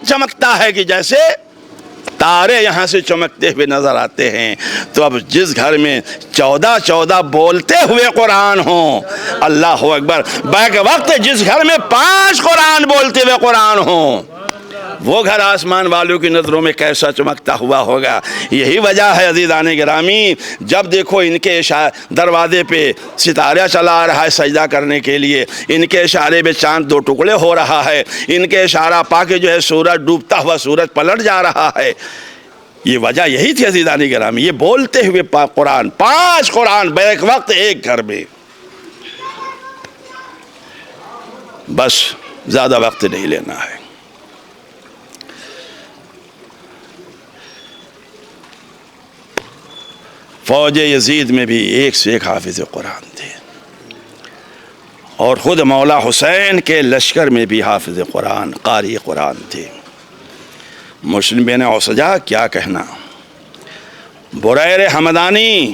چمکتا ہے کہ جیسے تارے یہاں سے چمکتے ہوئے نظر آتے ہیں۔ تو اب جس گھر میں 14 بولتے ہوئے قرآن ہوں، اللہ اکبر، بیک وقت جس گھر میں 5 قرآن بولتے ہوئے قرآن ہوں، وہ گھر آسمان والوں کی نظروں میں کیسا چمکتا ہوا ہوگا۔ یہی وجہ ہے عزیزان گرامی، جب دیکھو ان کے دروازے پہ ستارہ چلا رہا ہے سجدہ کرنے کے لیے، ان کے اشارے پہ چاند 2 ٹکڑے ہو رہا ہے، ان کے اشارہ پا کے جو ہے سورج ڈوبتا ہوا سورج پلٹ جا رہا ہے، یہ وجہ یہی تھی عزیزان گرامی، یہ بولتے ہوئے قرآن، 5 قرآن بیک وقت ایک گھر میں۔ بس زیادہ وقت نہیں لینا ہے۔ فوج یزید میں بھی 1 سے 1 حافظ قرآن تھے، اور خود مولا حسین کے لشکر میں بھی حافظ قرآن، قاری قرآن تھے۔ مسلم بن اوسجا کیا کہنا، بریر حمدانی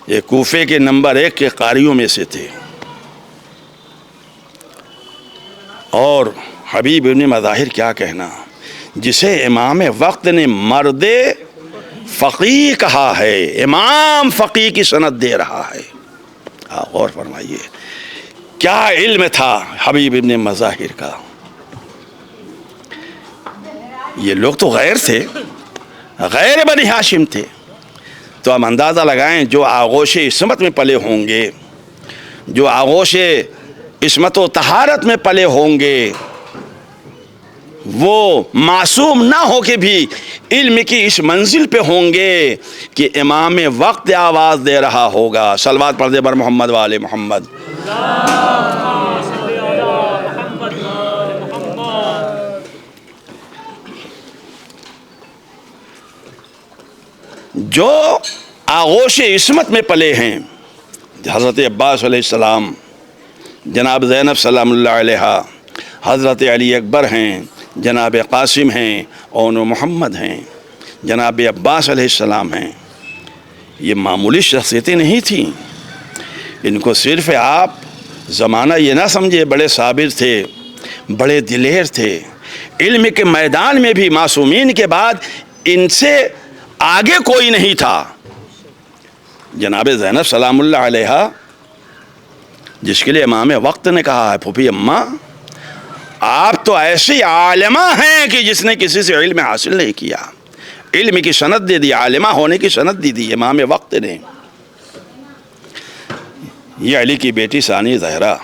یہ کوفے کے نمبر 1 کے قاریوں میں سے تھے، اور حبیب ابن مظاہر کیا کہنا، جسے امام وقت نے مرد فقیہ کہا ہے، امام فقیہ کی سند دے رہا ہے۔ غور فرمائیے کیا علم تھا حبیب ابن مظاہر کا۔ یہ لوگ تو غیر تھے، غیر بنی ہاشم تھے، تو ہم اندازہ لگائیں جو آغوش عصمت میں پلے ہوں گے، جو آغوش عصمت و طہارت میں پلے ہوں گے، وہ معصوم نہ ہو کے بھی علم کی اس منزل پہ ہوں گے کہ امام وقت آواز دے رہا ہوگا۔ صلوات پڑھ دے بر محمد والے محمد۔ جو آغوش عصمت میں پلے ہیں، حضرت عباس علیہ السلام، جناب زینب سلام اللہ علیہا، حضرت علی اکبر ہیں، جناب قاسم ہیں، اون محمد ہیں، جناب عباس علیہ السلام ہیں، یہ معمولی شخصیتیں نہیں تھیں۔ ان کو صرف آپ زمانہ یہ نہ سمجھے، بڑے صابر تھے، بڑے دلیر تھے، علم کے میدان میں بھی معصومین کے بعد ان سے آگے کوئی نہیں تھا۔ جناب زینب سلام اللہ علیہا، جس کے لیے امام وقت نے کہا ہے پھوپھی اماں آپ تو ایسی عالمہ ہیں کہ جس نے کسی سے علم حاصل نہیں کیا، علم کی سند دے دی، عالمہ ہونے کی سند دے دی امام وقت نے۔ یہ علی کی بیٹی ثانی زہرا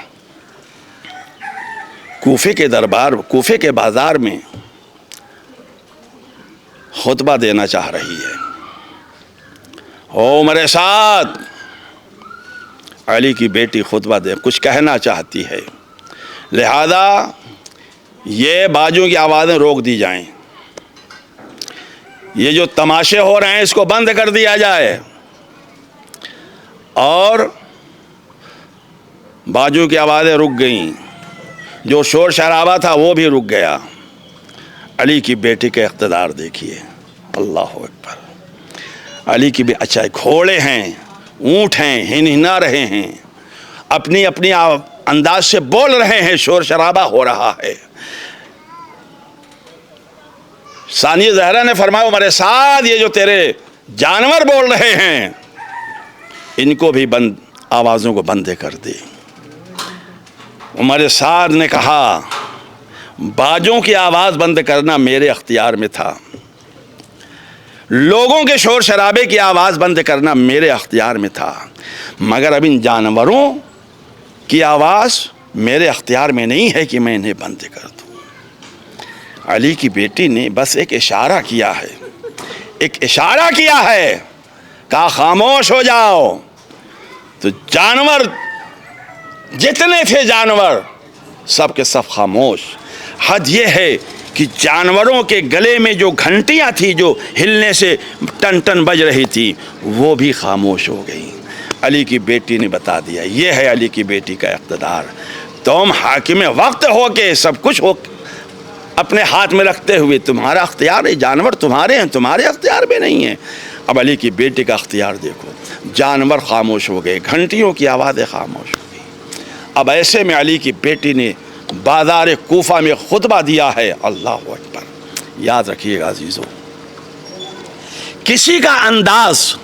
کوفے کے دربار، کوفے کے بازار میں خطبہ دینا چاہ رہی ہے، او میرے ساتھ علی کی بیٹی خطبہ دے کچھ کہنا چاہتی ہے، لہذا یہ باجوں کی آوازیں روک دی جائیں، یہ جو تماشے ہو رہے ہیں اس کو بند کر دیا جائے، اور باجوں کی آوازیں رک گئیں، جو شور شرابہ تھا وہ بھی رک گیا۔ علی کی بیٹی کے اقتدار دیکھیے، اللہ اکبر۔ علی کی بھی اچھا گھوڑے ہیں، اونٹ ہیں، ہنہنا رہے ہیں، اپنی اپنی انداز سے بول رہے ہیں، شور شرابہ ہو رہا ہے۔ ثانی زہرا نے فرمایا ہمارے ساتھ یہ جو تیرے جانور بول رہے ہیں ان کو بھی بند، آوازوں کو بند کر دے۔ عمر سعد نے کہا باجوں کی آواز بند کرنا میرے اختیار میں تھا، لوگوں کے شور شرابے کی آواز بند کرنا میرے اختیار میں تھا، مگر اب ان جانوروں کی آواز میرے اختیار میں نہیں ہے کہ میں انہیں بند کر دوں۔ علی کی بیٹی نے بس ایک اشارہ کیا ہے، ایک اشارہ کیا ہے، کہا خاموش ہو جاؤ، تو جانور جتنے تھے جانور سب کے سب خاموش۔ حد یہ ہے کہ جانوروں کے گلے میں جو گھنٹیاں تھیں جو ہلنے سے ٹن ٹن بج رہی تھی وہ بھی خاموش ہو گئی۔ علی کی بیٹی نے بتا دیا، یہ ہے علی کی بیٹی کا اقتدار۔ تم حاکم وقت ہو کے سب کچھ ہو اپنے ہاتھ میں رکھتے ہوئے تمہارا اختیار ہے، جانور تمہارے ہیں، تمہارے اختیار میں نہیں ہیں۔ اب علی کی بیٹی کا اختیار دیکھو، جانور خاموش ہو گئے، گھنٹیوں کی آوازیں خاموش ہو گئی۔ اب ایسے میں علی کی بیٹی نے بازار کوفہ میں خطبہ دیا ہے۔ اللہ اکبر! یاد رکھیے گا عزیزو، کسی کا انداز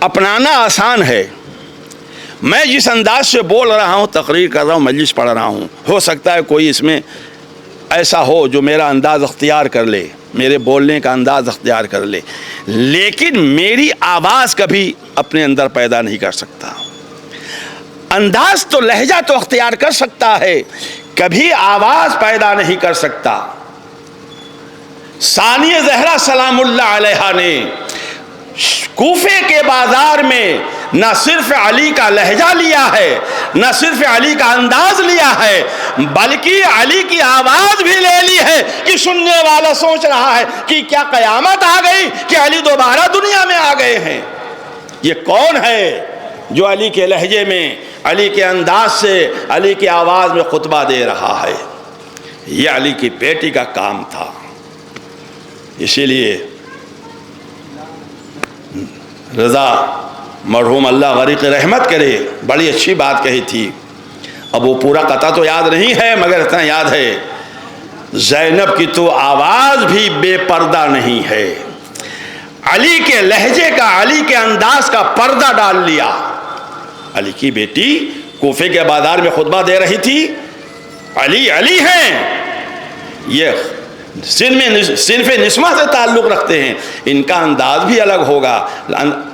اپنانا آسان ہے۔ میں جس انداز سے بول رہا ہوں، تقریر کر رہا ہوں، مجلس پڑھ رہا ہوں، ہو سکتا ہے کوئی اس میں ایسا ہو جو میرا انداز اختیار کر لے، میرے بولنے کا انداز اختیار کر لے، لیکن میری آواز کبھی اپنے اندر پیدا نہیں کر سکتا۔ انداز تو، لہجہ تو اختیار کر سکتا ہے، کبھی آواز پیدا نہیں کر سکتا۔ ثانیہ زہرا سلام اللہ علیہا نے کوفے کے بازار میں نہ صرف علی کا لہجہ لیا ہے، نہ صرف علی کا انداز لیا ہے، بلکہ علی کی آواز بھی لے لی ہے کہ سننے والا سوچ رہا ہے کہ کیا قیامت آ گئی کہ علی دوبارہ دنیا میں آ گئے ہیں۔ یہ کون ہے جو علی کے لہجے میں، علی کے انداز سے، علی کی آواز میں خطبہ دے رہا ہے؟ یہ علی کی بیٹی کا کام تھا۔ اسی لیے رضا مرحوم اللہ غریق رحمت کرے، بڑی اچھی بات کہی تھی۔ اب وہ پورا قطعہ تو یاد نہیں ہے، مگر اتنا یاد ہے، زینب کی تو آواز بھی بے پردہ نہیں ہے، علی کے لہجے کا، علی کے انداز کا پردہ ڈال لیا۔ علی کی بیٹی کوفے کے بازار میں خطبہ دے رہی تھی، علی علی ہیں، یہ صنف نسمہ سے تعلق رکھتے ہیں، ان کا انداز بھی الگ ہوگا،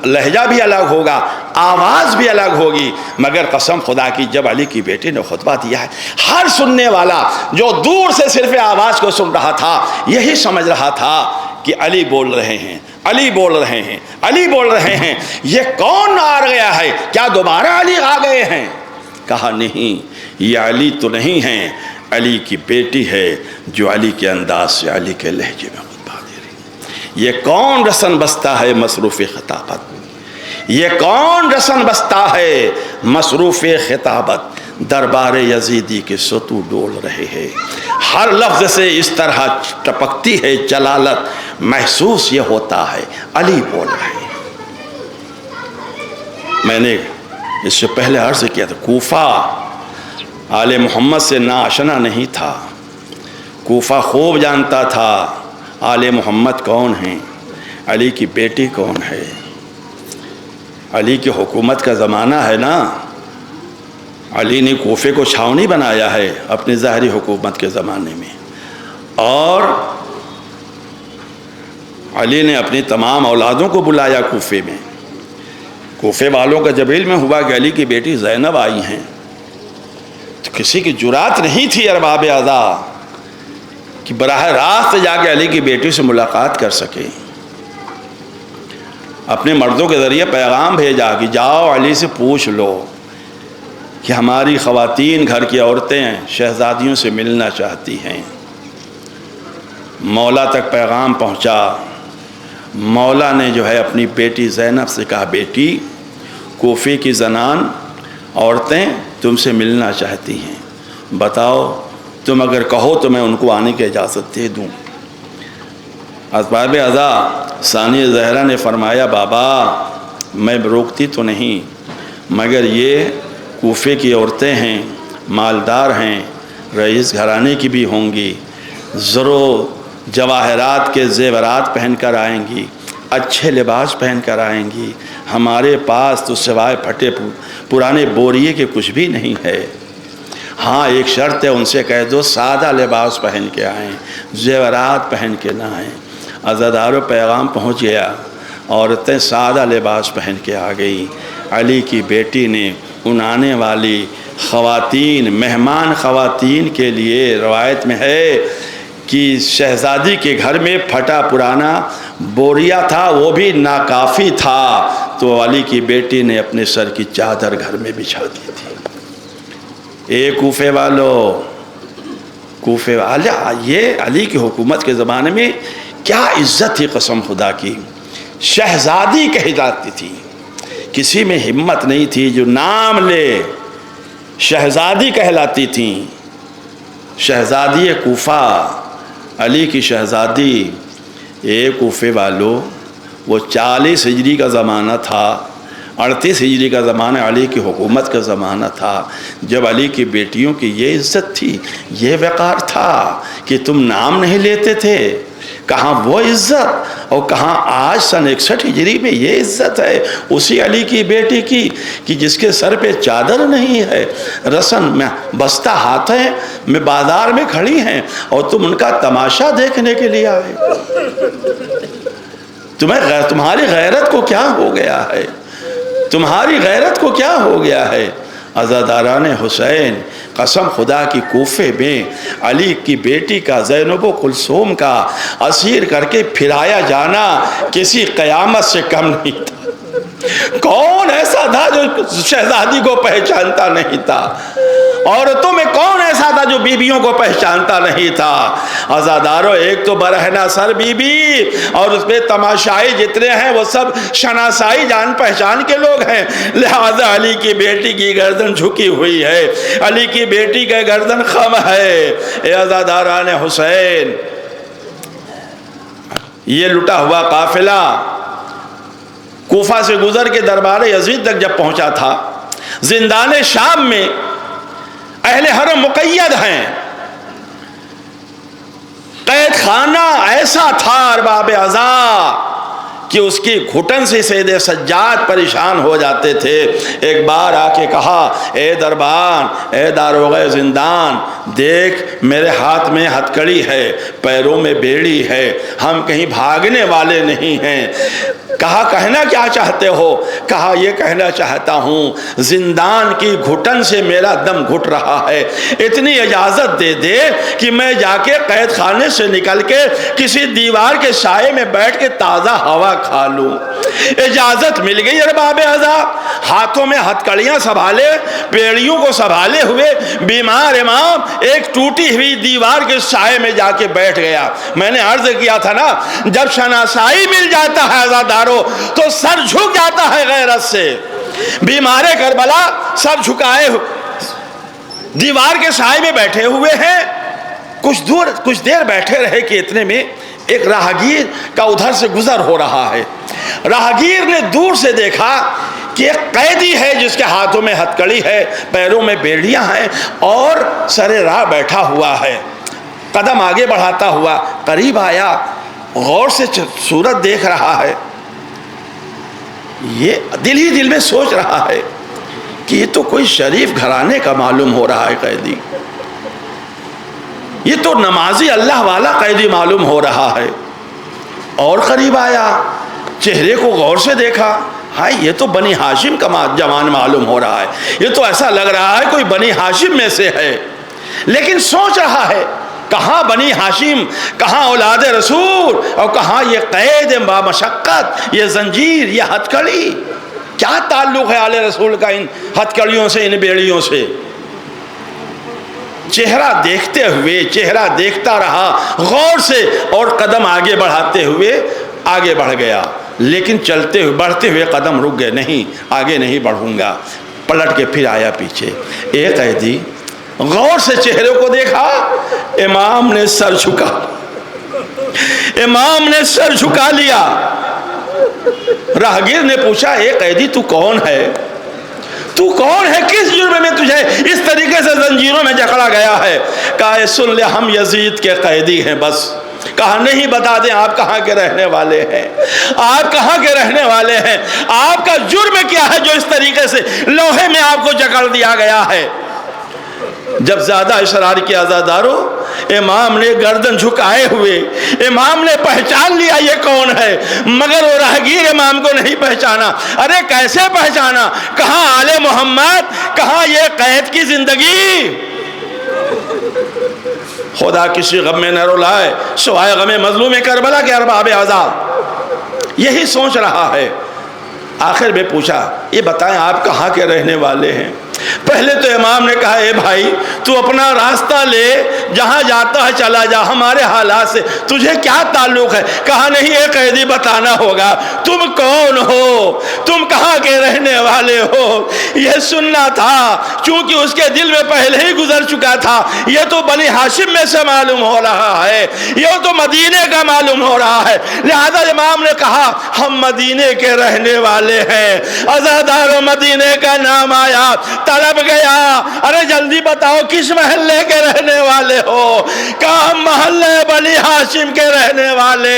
لہجہ بھی الگ ہوگا، آواز بھی الگ ہوگی، مگر قسم خدا کی جب علی کی بیٹی نے خطبہ دیا ہے، ہر سننے والا جو دور سے صرف آواز کو سن رہا تھا یہی سمجھ رہا تھا کہ علی بول رہے ہیں، علی بول رہے ہیں، علی بول رہے ہیں۔ یہ کون آ گیا ہے؟ کیا دوبارہ علی آ گئے ہیں؟ کہا نہیں، یہ علی تو نہیں ہیں، علی کی بیٹی ہے جو علی کے انداز سے، علی کے لہجے میں خطبہ دے رہی۔ یہ کون رسن بستہ ہے مصروف خطابت؟ یہ کون رسن بستہ ہے مصروف خطابت؟ دربار یزیدی کے ستو ڈول رہے ہیں، ہر لفظ سے اس طرح ٹپکتی ہے جلالت، محسوس یہ ہوتا ہے علی بول رہے ہیں۔ میں نے اس سے پہلے عرض کیا تھا، کوفہ آل محمد سے ناآشنا نہیں تھا، کوفہ خوب جانتا تھا آل محمد کون ہیں، علی کی بیٹی کون ہے۔ علی کی حکومت کا زمانہ ہے نا، علی نے کوفے کو چھاؤنی بنایا ہے اپنی ظاہری حکومت کے زمانے میں، اور علی نے اپنی تمام اولادوں کو بلایا کوفے میں۔ کوفے والوں کا جب علم ہوا کہ علی کی بیٹی زینب آئی ہیں تو کسی کی جرات نہیں تھی ارباب اعضا کہ براہ راست جا کے علی کی بیٹی سے ملاقات کر سکے۔ اپنے مردوں کے ذریعے پیغام بھیجا کہ جاؤ علی سے پوچھ لو کہ ہماری خواتین، گھر کی عورتیں شہزادیوں سے ملنا چاہتی ہیں۔ مولا تک پیغام پہنچا، مولا نے جو ہے اپنی بیٹی زینب سے کہا، بیٹی کوفے کی زنان عورتیں تم سے ملنا چاہتی ہیں، بتاؤ تم اگر کہو تو میں ان کو آنے کی اجازت دے دوں۔ اسباب اعضا ثانیہ زہرا نے فرمایا، بابا میں روکتی تو نہیں، مگر یہ کوفے کی عورتیں ہیں، مالدار ہیں، رئیس گھرانے کی بھی ہوں گی، زرو جواہرات کے زیورات پہن کر آئیں گی، اچھے لباس پہن کر آئیں گی، ہمارے پاس تو سوائے پھٹے پرانے بوریے کے کچھ بھی نہیں ہے۔ ہاں ایک شرط ہے، ان سے کہہ دو سادہ لباس پہن کے آئیں، زیورات پہن کے نہ آئیں۔ عزادارو پیغام پہنچ گیا، عورتیں سادہ لباس پہن کے آ گئی۔ علی کی بیٹی نے ان آنے والی خواتین، مہمان خواتین کے لیے روایت میں ہے کہ شہزادی کے گھر میں پھٹا پرانا بوریا تھا، وہ بھی ناکافی تھا، تو علی کی بیٹی نے اپنے سر کی چادر گھر میں بچھا دی تھی۔ اے کوفے والو، کوفے والے، یہ علی کی حکومت کے زمانے میں کیا عزت تھی قسم خدا کی، شہزادی کہلاتی تھی، کسی میں ہمت نہیں تھی جو نام لے، شہزادی کہلاتی تھیں۔ شہزادی کوفہ، علی کی شہزادی، کوفے والوں، وہ 40 ہجری کا زمانہ تھا، 38 ہجری کا زمانہ علی کی حکومت کا زمانہ تھا، جب علی کی بیٹیوں کی یہ عزت تھی، یہ وقار تھا کہ تم نام نہیں لیتے تھے۔ کہاں وہ عزت اور کہاں آج سن 61 ہجری میں یہ عزت ہے اسی علی کی بیٹی کی کہ جس کے سر پہ چادر نہیں ہے، رسن میں بستہ ہاتھیں میں بازار میں کھڑی ہیں اور تم ان کا تماشا دیکھنے کے لیے آئے۔ تمہاری غیرت کو کیا ہو گیا ہے؟ تمہاری غیرت کو کیا ہو گیا ہے؟ عزاداران حسین، قسم خدا کی کوفے میں علی کی بیٹی کا، زینب و کلثوم کا اسیر کر کے پھرایا جانا کسی قیامت سے کم نہیں تھا۔ کون ایسا تھا جو شہزادی کو پہچانتا نہیں تھا؟ عورتوں میں کون ایسا تھا جو بیویوں کو پہچانتا نہیں تھا؟ عزادارو، ایک تو برہنہ سر بی بی اور اس پہ تماشائی جتنے ہیں وہ سب شناسائی جان پہچان کے لوگ ہیں، لہذا علی کی بیٹی کی گردن جھکی ہوئی ہے، علی کی بیٹی کا گردن خم ہے۔ اے عزاداران حسین، یہ لٹا ہوا قافلہ کوفہ سے گزر کے دربار یزید تک جب پہنچا تھا، زندان شام میں اہل حرم مقید ہیں، قید خانہ ایسا تھا ارباب عزا کہ اس کی گھٹن سے سید سجاد پریشان ہو جاتے تھے۔ ایک بار آ کے کہا، اے دربان، اے داروغ زندان، دیکھ میرے ہاتھ میں ہتکڑی ہے، پیروں میں بیڑی ہے، ہم کہیں بھاگنے والے نہیں ہیں۔ کہا کہنا کیا چاہتے ہو؟ کہا یہ کہنا چاہتا ہوں زندان کی گھٹن سے میرا دم گھٹ رہا ہے، اتنی اجازت دے دے کہ میں جا کے قید خانے سے نکل کے کسی دیوار کے سائے میں بیٹھ کے تازہ ہوا کھا لوں۔ اجازت مل گئی ارباب عزا، ہاتھوں میں ہتکڑیاں سنبھالے، پیڑیوں کو سنبھالے ہوئے بیمار امام ایک ٹوٹی ہوئی دیوار کے سائے میں جا کے بیٹھ گیا۔ میں نے عرض کیا تھا نا، جب شناسائی مل جاتا ہے عزادارو تو سر جھک جاتا ہے غیرت سے۔ بیمار کربلا سر جھکائے دیوار کے سائے میں بیٹھے ہوئے ہیں، کچھ دیر بیٹھے رہے کہ اتنے میں ایک راہگیر کا ادھر سے گزر ہو رہا ہے۔ راہگیر نے دور سے دیکھا کہ ایک قیدی ہے جس کے ہاتھوں میں ہتکڑی ہے، پیروں میں بیڑیاں ہیں اور سر راہ بیٹھا ہوا ہے۔ قدم آگے بڑھاتا ہوا قریب آیا، غور سے صورت دیکھ رہا ہے، یہ دل ہی دل میں سوچ رہا ہے کہ یہ تو کوئی شریف گھرانے کا معلوم ہو رہا ہے قیدی، یہ تو نمازی اللہ والا قیدی معلوم ہو رہا ہے۔ اور قریب آیا، چہرے کو غور سے دیکھا، ہائی یہ تو بنی ہاشم کا جوان معلوم ہو رہا ہے، یہ تو ایسا لگ رہا ہے کوئی بنی ہاشم میں سے ہے۔ لیکن سوچ رہا ہے کہاں بنی ہاشم، کہاں اولاد رسول، اور کہاں یہ قید با مشقت، یہ زنجیر، یہ ہتکڑی، کیا تعلق ہے آل رسول کا ان ہتکڑیوں سے، ان بیڑیوں سے؟ چہرہ دیکھتے ہوئے، چہرہ دیکھتا رہا غور سے اور قدم آگے بڑھاتے ہوئے آگے بڑھ گیا، لیکن چلتے ہوئے بڑھتے ہوئے قدم رک گئے، نہیں آگے نہیں بڑھوں گا، پلٹ کے پھر آیا پیچھے۔ ایک قیدی غور سے چہرے کو دیکھا، امام نے سر جھکا، امام نے سر جھکا لیا۔ راہگیر نے پوچھا، اے قیدی تو کون ہے؟ تو کون ہے؟ کس جرم میں تجھے اس طریقے سے زنجیروں میں جکڑا گیا ہے؟ کہا سن لے، ہم یزید کے قیدی ہیں بس۔ کہا نہیں، بتا دیں آپ کہاں کے رہنے والے ہیں، آپ کہاں کے رہنے والے ہیں، آپ کا جرم کیا ہے جو اس طریقے سے لوہے میں آپ کو جکڑ دیا گیا ہے؟ جب زیادہ اشرار کی عزادارو، امام نے گردن جھکائے ہوئے، امام نے پہچان لیا یہ کون ہے، مگر وہ راہگیر امام کو نہیں پہچانا۔ ارے کیسے پہچانا؟ کہاں آل محمد، کہاں یہ قید کی زندگی؟ خدا کسی غم میں نہ رلائے سوائے غم مظلوم کربلا کے ارباب عزا، یہی سوچ رہا ہے۔ آخر میں پوچھا، یہ بتائیں آپ کہاں کے رہنے والے ہیں؟ پہلے تو امام نے کہا اے بھائی تو اپنا راستہ لے، جہاں جاتا ہے چلا جا، ہمارے حالات سے تجھے کیا تعلق ہے؟ کہا نہیں اے قیدی بتانا ہوگا تم کون ہو، تم کہاں کے رہنے والے ہو۔ یہ سننا تھا، چونکہ اس کے دل میں پہلے ہی گزر چکا تھا، یہ تو بنی ہاشم میں سے معلوم ہو رہا ہے، یہ تو مدینے کا معلوم ہو رہا ہے، لہذا امام نے کہا ہم مدینے کے رہنے والے ہیں۔ عزادارو مدینے کا نام آیا، طلب گیا، ارے جلدی بتاؤ کس محلے کے رہنے والے ہو؟ کہا ہم محلے بنی ہاشم کے رہنے والے۔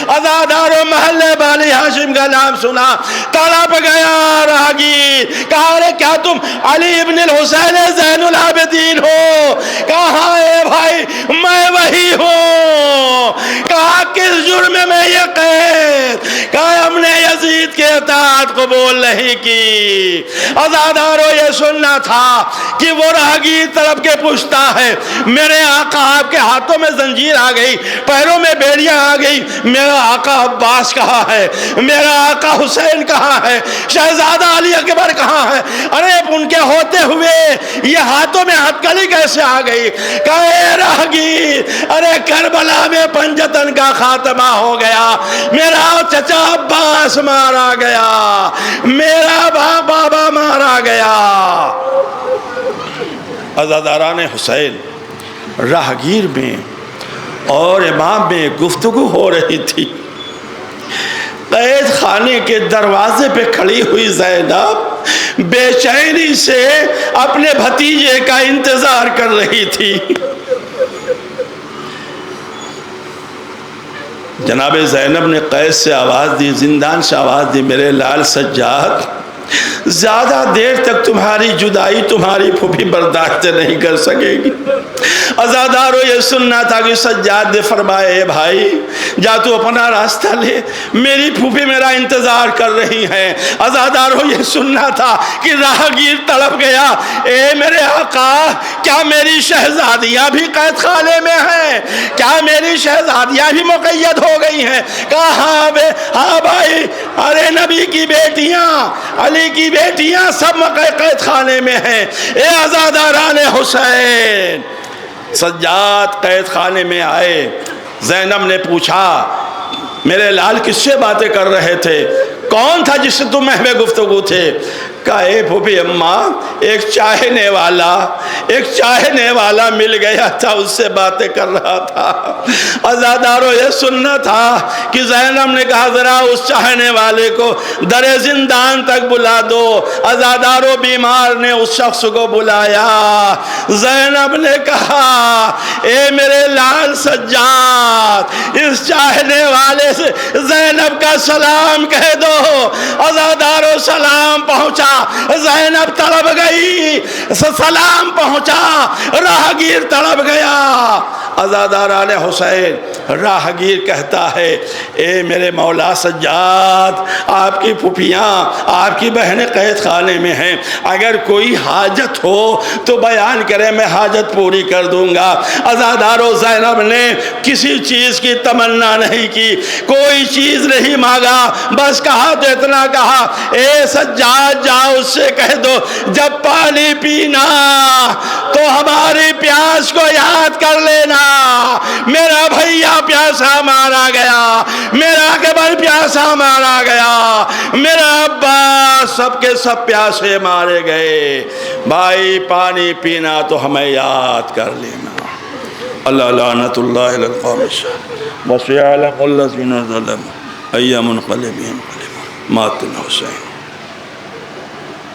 عزادارو محلے بنی ہاشم کا نام سنا، طلب گیا راہگیر، کہا ارے کیا تم علی ابن الحسین زین العابدین ہو؟ کہا اے بھائی میں وہی ہوں۔ کہا کس جرم میں یہ قید؟ کہا ہم نے یزید کے اطاعت قبول نہیں کی۔ عزادارو یہ سننا تھا کہ وہ راہگیر طلب کے پوچھتا ہے میرے آقا آپ کے ہاتھوں میں زنجیر آ گئی، پیروں میں بیڑیاں آ گئی، میرا آقا عباس کہاں ہے؟ میرا آقا حسین کہاں ہے؟ شہزادہ علی اکبر کہاں ہے؟ ارے ان کے ہوتے ہوئے یہ ہاتھوں میں ہتکڑی کیسے آ گئی؟ کہا اے راہگیر ارے کربلا میں پنجتن کا خاتمہ ہو گیا، میرا چچا عباس مارا گیا، میرا بابا مارا گیا۔ عزاداران حسین راہگیر میں اور امام میں گفتگو ہو رہی تھی۔ قید خانے کے دروازے پہ کھڑی ہوئی زینب بے چینی سے اپنے بھتیجے کا انتظار کر رہی تھی۔ جناب زینب نے قید سے آواز دی، زندان سے آواز دی، میرے لال سجاد زیادہ دیر تک تمہاری جدائی تمہاری پھوپھی برداشت نہیں کر سکے گی۔ عزادارو یہ سننا تھا کہ سجاد نے فرمایا اے بھائی جا تو اپنا راستہ لے، میری پھوپھی میرا انتظار کر رہی ہیں۔ عزادارو یہ سننا تھا کہ راہگیر تڑپ گیا، اے میرے آقا کیا میری شہزادیاں بھی قید خانے میں ہیں؟ کیا میری شہزادیاں بھی مقید ہو گئی ہیں؟ کہا ہاں بھائی، ارے نبی کی بیٹیاں علی کی بیٹیاں سب قید خانے میں ہیں۔ اے عزاداران حسین، سجاد قید خانے میں آئے۔ زینب نے پوچھا میرے لال کس سے باتیں کر رہے تھے؟ کون تھا جس سے تم محو گفتگو تھے؟ کہا اے پھوپھی اماں ایک چاہنے والا مل گیا تھا، اس سے باتیں کر رہا تھا۔ عزادارو یہ سننا تھا کہ زینب نے کہا ذرا اس چاہنے والے کو در زندان تک بلا دو۔ عزادارو بیمار نے اس شخص کو بلایا۔ زینب نے کہا اے میرے لال سجاد اس چاہنے والے سے زینب کا سلام کہہ دو۔ عزادارو سلام پہنچا، زینب تڑپ گئی، سلام پہنچا، راہگیر تڑپ گیا۔ عزاداران حسین راہگیر کہتا ہے اے میرے مولا سجاد آپ کی پھوپھیاں آپ کی بہنیں قید خانے میں ہیں، اگر کوئی حاجت ہو تو بیان کرے میں حاجت پوری کر دوں گا۔ عزادارو زینب نے کسی چیز کی تمنا نہیں کی، کوئی چیز نہیں مانگا، بس کہا تو اتنا کہا اے سجاد جاؤ اس سے کہہ دو جب پانی پینا تو ہماری پیاس کو یاد کر لینا، میرا بھیا پیاسا مارا گیا، میرا اکبر پیاسا مارا گیا، میرا عباس سب کے سب پیاسے مارے گئے، بھائی پانی پینا تو ہمیں یاد کر لینا۔ اللہ لعنت اللہ علی القوم الظالمین وسيعلم الذين ظلموا أي منقلب ينقلبون مات الحسين۔